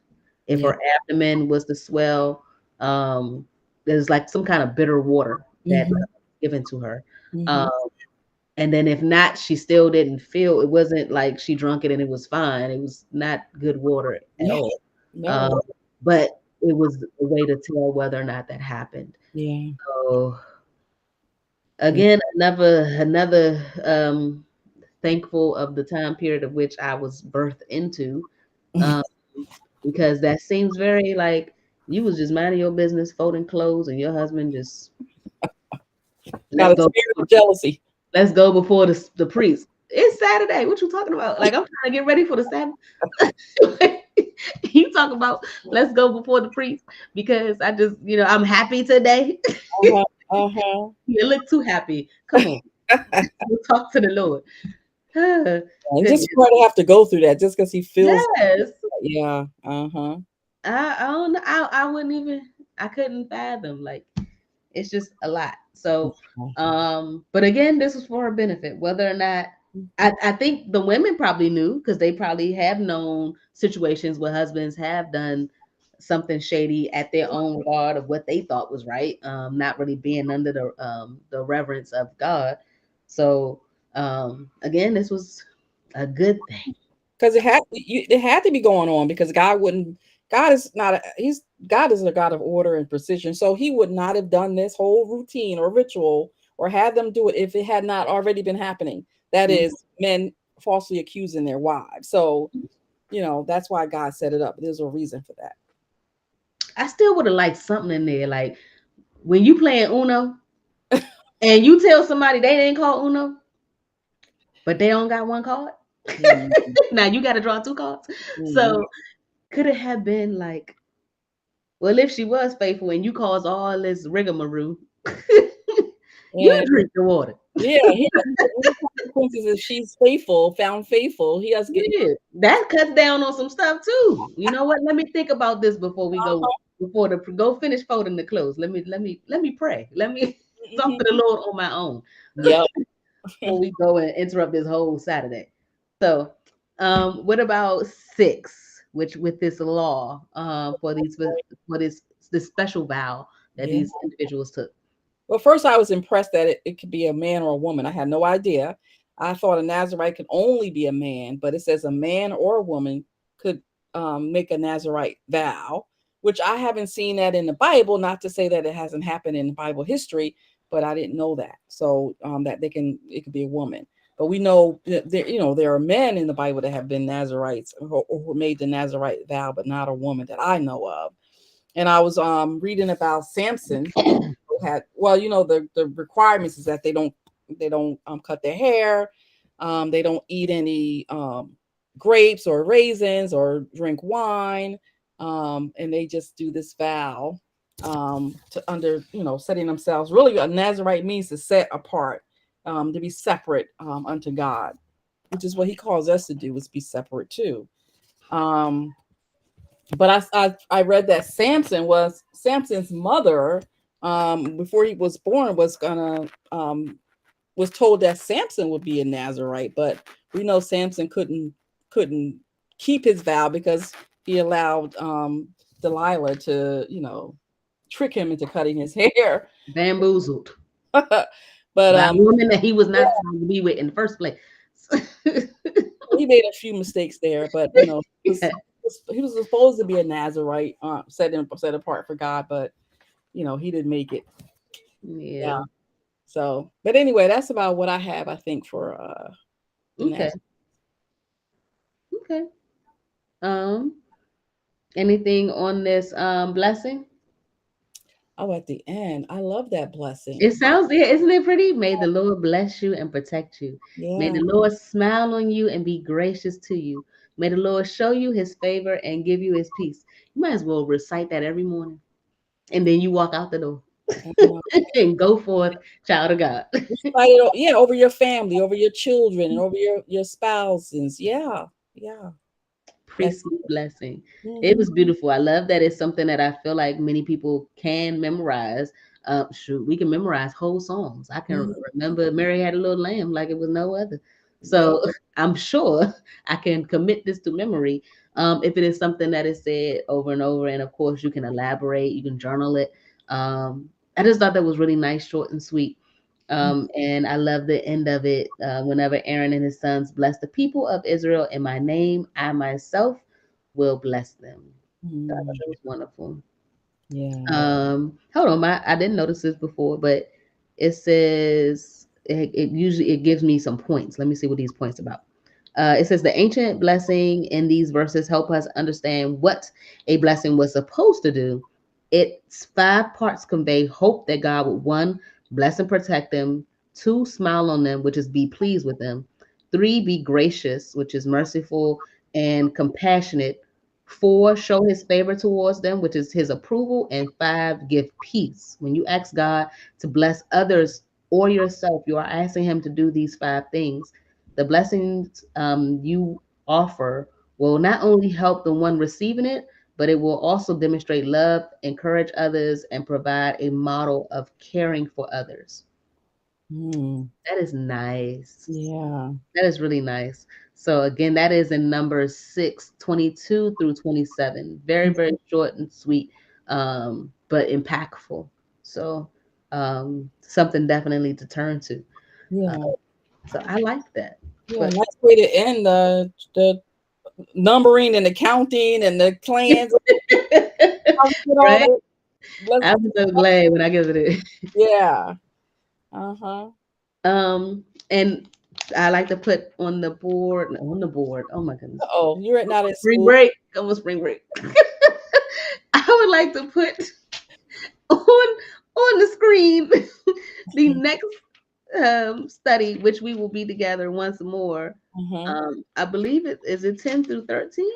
[SPEAKER 1] If her abdomen was to swell, there's like some kind of bitter water that was given to her. And then if not, she still didn't feel, it wasn't like she drunk it and it was fine. It was not good water at all.
[SPEAKER 2] No.
[SPEAKER 1] But it was a way to tell whether or not that happened.
[SPEAKER 2] Yeah.
[SPEAKER 1] So again, another thankful of the time period of which I was birthed into, because that seems very like you was just minding your business, folding clothes, and your husband just
[SPEAKER 2] Got a spirit of jealousy.
[SPEAKER 1] Let's go before the priest. It's Saturday. What you talking about? Like, I'm trying to get ready for the Sabbath. You talk about let's go before the priest, because I just, I'm happy today. You look too happy. Come on. We'll talk to the Lord.
[SPEAKER 2] Just for to have to go through that just because he feels.
[SPEAKER 1] Yes.
[SPEAKER 2] Yeah.
[SPEAKER 1] I don't know. I wouldn't even, I couldn't fathom. Like, it's just a lot. So, but again, this was for her benefit, whether or not, I think the women probably knew, because they probably have known situations where husbands have done something shady at their own regard of what they thought was right, not really being under the reverence of God. So again, this was a good thing,
[SPEAKER 2] because it had to be going on, because God is a God of order and precision, so he would not have done this whole routine or ritual or had them do it if it had not already been happening. That is, men falsely accusing their wives. So that's why God set it up. There's a reason for that.
[SPEAKER 1] I still would have liked something in there, like when you playing Uno and you tell somebody they didn't call Uno, but they don't got one card. Now you got to draw two cards. So could it have been like, well, if she was faithful and you caused all this rigmarole, you drink the water.
[SPEAKER 2] Yeah, consequences if she's found faithful. He has
[SPEAKER 1] that cuts down on some stuff too. You know what? Let me think about this before we go. Before go finish folding the clothes. Let me pray. Let me talk to the Lord on my own.
[SPEAKER 2] Yep.
[SPEAKER 1] Before we go and interrupt this whole Saturday. So, what about 6? Which with this law for this special vow that these individuals took?
[SPEAKER 2] Well, first I was impressed that it could be a man or a woman. I had no idea. I thought a Nazirite could only be a man, but it says a man or a woman could make a Nazirite vow, which I haven't seen that in the Bible. Not to say that it hasn't happened in Bible history, but I didn't know that. So that it could be a woman. But we know that there are men in the Bible that have been Nazirites or made the Nazirite vow, but not a woman that I know of. And I was reading about Samson. The requirements is that they don't cut their hair, they don't eat any grapes or raisins or drink wine, and they just do this vow setting themselves. Really, a Nazirite means to set apart, to be separate unto God, which is what he calls us to do, is be separate too. But I read that Samson's mother, before he was born, was told that Samson would be a Nazirite, but we know Samson couldn't keep his vow because he allowed Delilah to trick him into cutting his hair.
[SPEAKER 1] Bamboozled.
[SPEAKER 2] But
[SPEAKER 1] a woman that he was not supposed to be with in the first place.
[SPEAKER 2] He made a few mistakes there, but he was supposed to be a Nazirite, set apart for God, but he didn't make it. Yeah.
[SPEAKER 1] Yeah.
[SPEAKER 2] So, but anyway, that's about what I have, I think, for the
[SPEAKER 1] Okay.
[SPEAKER 2] national.
[SPEAKER 1] Okay. Um, anything on this blessing?
[SPEAKER 2] Oh, at the end, I love that blessing.
[SPEAKER 1] It sounds, yeah, isn't it pretty? May the Lord bless you and protect you. May
[SPEAKER 2] Yeah.
[SPEAKER 1] the Lord smile on you and be gracious to you. May the Lord show you his favor and give you his peace. You might as well recite that every morning. And then you walk out the door
[SPEAKER 2] Uh,
[SPEAKER 1] and go forth, child of God.
[SPEAKER 2] Recite it, yeah, over your family, over your children, and over your spouses. Yeah, yeah. That's
[SPEAKER 1] Priestly blessing. It
[SPEAKER 2] mhm.
[SPEAKER 1] was beautiful. I love that it's something that I feel like many people can memorize. Shoot, we can memorize whole songs. I can
[SPEAKER 2] Mhm.
[SPEAKER 1] remember Mary Had a Little Lamb like it was no other.
[SPEAKER 2] Yeah.
[SPEAKER 1] So I'm sure I can commit this to memory. If it is something that is said over and over, and of course you can elaborate, you can journal it. I just thought that was really nice, short and sweet. And I love the end of it. Whenever Aaron and his sons bless the people of Israel in my name, I myself will bless them. So I thought
[SPEAKER 2] Mhm.
[SPEAKER 1] that was wonderful.
[SPEAKER 2] Yeah.
[SPEAKER 1] Hold on, I didn't notice this before, but it says it usually it gives me some points. Let me see what these points about. It says the ancient blessing in these verses help us understand what a blessing was supposed to do. Its 5 parts convey hope that God would, one, bless and protect them; two, smile on them, which is be pleased with them; three, be gracious, which is merciful and compassionate; four, show his favor towards them, which is his approval; and five, give peace. When you ask God to bless others or yourself, you are asking him to do these 5 things. The blessings you offer will not only help the one receiving it, but it will also demonstrate love, encourage others, and provide a model of caring for others.
[SPEAKER 2] Mhm.
[SPEAKER 1] That is nice.
[SPEAKER 2] Yeah.
[SPEAKER 1] That is really nice. So again, that is in Numbers 6:22 through 27. Very, very short and sweet, but impactful. So something definitely to turn to. Uh,
[SPEAKER 2] Yeah.
[SPEAKER 1] so I like that.
[SPEAKER 2] Yeah.
[SPEAKER 1] But
[SPEAKER 2] Nice way to end the numbering and the counting and the clans. How we did all
[SPEAKER 1] right?
[SPEAKER 2] that. Bless.
[SPEAKER 1] I'm so glad when I give it.
[SPEAKER 2] Yeah. Uh-huh.
[SPEAKER 1] And I like to put on the board. Oh my goodness.
[SPEAKER 2] Oh, you're not at
[SPEAKER 1] Spring
[SPEAKER 2] school.
[SPEAKER 1] break. Almost spring break. I would like to put on the screen the next study, which we will be together once more.
[SPEAKER 2] Uh-huh.
[SPEAKER 1] I believe it is it 10 through 13?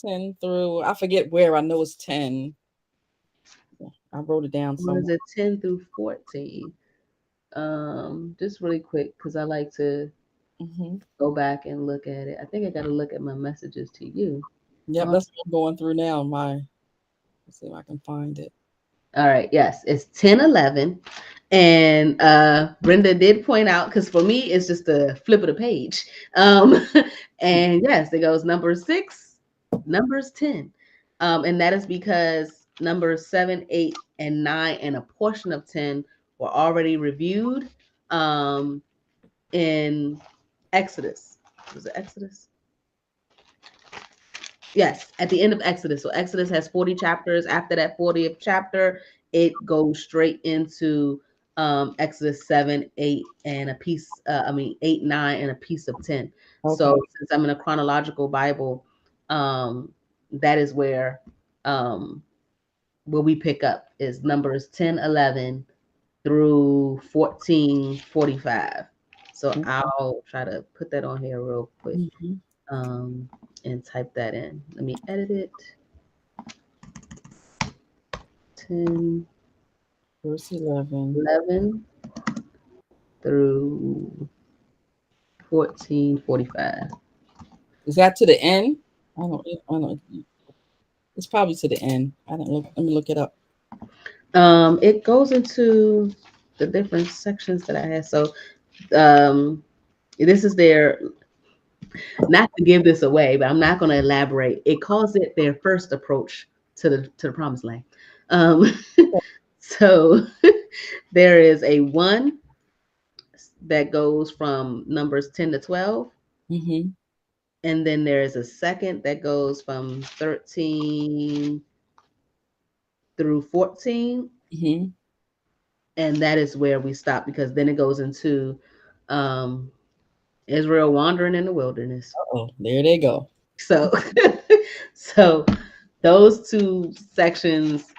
[SPEAKER 2] 10 through, I forget where. I know it's 10. I wrote it down
[SPEAKER 1] Or is
[SPEAKER 2] somewhere.
[SPEAKER 1] it 10 through 14? Just really quick because I like to
[SPEAKER 2] Hmm.
[SPEAKER 1] go back and look at it. I think I got to look at my messages to you.
[SPEAKER 2] Yep,
[SPEAKER 1] Uh,
[SPEAKER 2] that's what I'm going through now. Let's see if I can find it.
[SPEAKER 1] all right, yes, it's 10, 11. And Brenda did point out, because for me, it's just a flip of the page. And yes, it goes number 6, numbers 10. And that is because numbers 7, 8, and 9, and a portion of 10 were already reviewed in Exodus. Was it Exodus? Yes, at the end of Exodus. So Exodus has 40 chapters. After that 40th chapter, it goes straight into Exodus 7, 8, and a piece, 8, 9, and a piece of 10.
[SPEAKER 2] Okay.
[SPEAKER 1] So since I'm in a chronological Bible, that is where we pick up is numbers 10, 11 through 14, 45. So I'll try to put that on here real quick.
[SPEAKER 2] Mm-hmm.
[SPEAKER 1] um, and type that in. Let me edit it. 10,
[SPEAKER 2] Verse 11.
[SPEAKER 1] 11 through 14, 45.
[SPEAKER 2] Is that to the end? I don't. It's probably to the end. I don't look. Let me look it up.
[SPEAKER 1] It goes into the different sections that I had. So um, this is their, not to give this away, but I'm not going to elaborate. It calls it their first approach to the promised land. Um, so there is a 1 that goes from numbers 10 to 12.
[SPEAKER 2] Mm-hmm.
[SPEAKER 1] And then there is a second that goes from 13 through 14.
[SPEAKER 2] Mm-hmm.
[SPEAKER 1] And that is where we stop, because then it goes into um, Israel wandering in the wilderness.
[SPEAKER 2] Oh, there they go.
[SPEAKER 1] So, so those two sections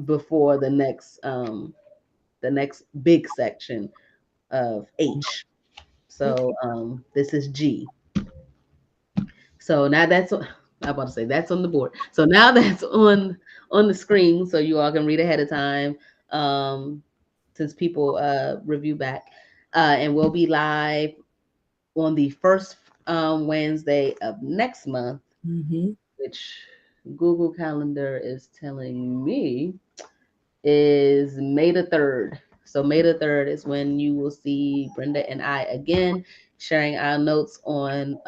[SPEAKER 1] before the next big section of H. So
[SPEAKER 2] Okay.
[SPEAKER 1] this is G. So now that's I'm about to say that's on the board. So now that's on the screen, so you all can read ahead of time. Um, since people review back, and we'll be live on the first Wednesday of next month,
[SPEAKER 2] Mm-hmm.
[SPEAKER 1] which Google Calendar is telling me is May the 3rd. So May the 3rd is when you will see Brenda and I again sharing our notes on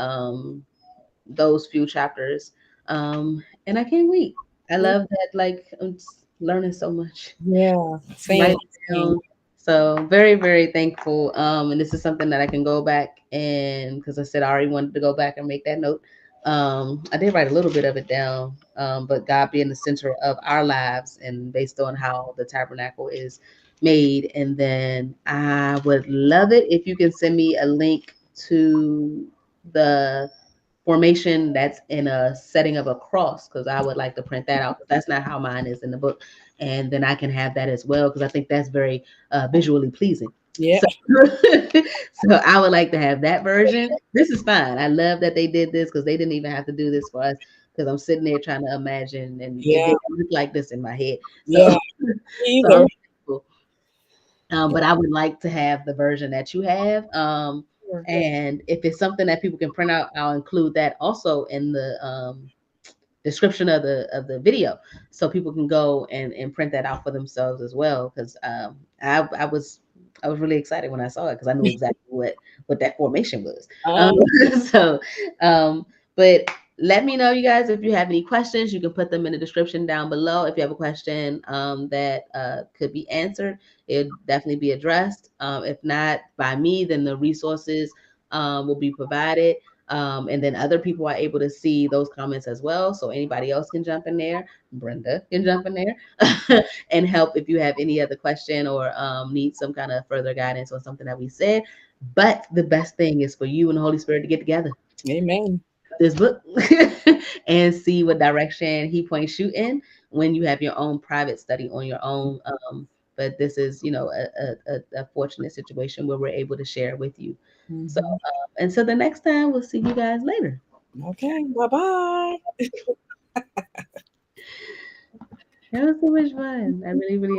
[SPEAKER 1] those few chapters. And I can't wait. I
[SPEAKER 2] Yeah.
[SPEAKER 1] love that, like I'm just learning so much.
[SPEAKER 2] Yeah. Same.
[SPEAKER 1] Writing
[SPEAKER 2] Same.
[SPEAKER 1] down. So very, very thankful. And this is something that I can go back, and because I said I already wanted to go back and make that note. I did write a little bit of it down, but God being the center of our lives and based on how the tabernacle is made. And then I would love it if you can send me a link to the formation that's in a setting of a cross, because I would like to print that out. That's not how mine is in the book, and then I can have that as well, because I think that's very visually pleasing.
[SPEAKER 2] Yeah.
[SPEAKER 1] So, so I would like to have that version. This is fine. I love that they did this, because they didn't even have to do this for us. Because I'm sitting there trying to imagine, and it
[SPEAKER 2] Yeah.
[SPEAKER 1] didn't look like this in my head. So,
[SPEAKER 2] Yeah.
[SPEAKER 1] so I'm
[SPEAKER 2] Either.
[SPEAKER 1] thankful.
[SPEAKER 2] Yeah.
[SPEAKER 1] But I would like to have the version that you have.
[SPEAKER 2] Sure.
[SPEAKER 1] And if it's something that people can print out, I'll include that also in the description of the video, so people can go and print that out for themselves as well. Because I was really excited when I saw it, because I knew exactly what that formation was.
[SPEAKER 2] Um,
[SPEAKER 1] So, um, but let me know, you guys, if you have any questions. You can put them in the description down below. If you have a question that could be answered, it'll definitely be addressed. If not by me, then the resources will be provided. And then other people are able to see those comments as well. So anybody else can jump in there. Brenda can jump in there and help if you have any other question or need some kind of further guidance on something that we said. But the best thing is for you and the Holy Spirit to get together
[SPEAKER 2] amen.
[SPEAKER 1] this book and see what direction he points you in when you have your own private study on your own. But this is, a fortunate situation where we're able to share with you. So,
[SPEAKER 2] Hmm.
[SPEAKER 1] until the next time, we'll see you guys later.
[SPEAKER 2] Okay. Bye bye.
[SPEAKER 1] That was so much fun. I really, really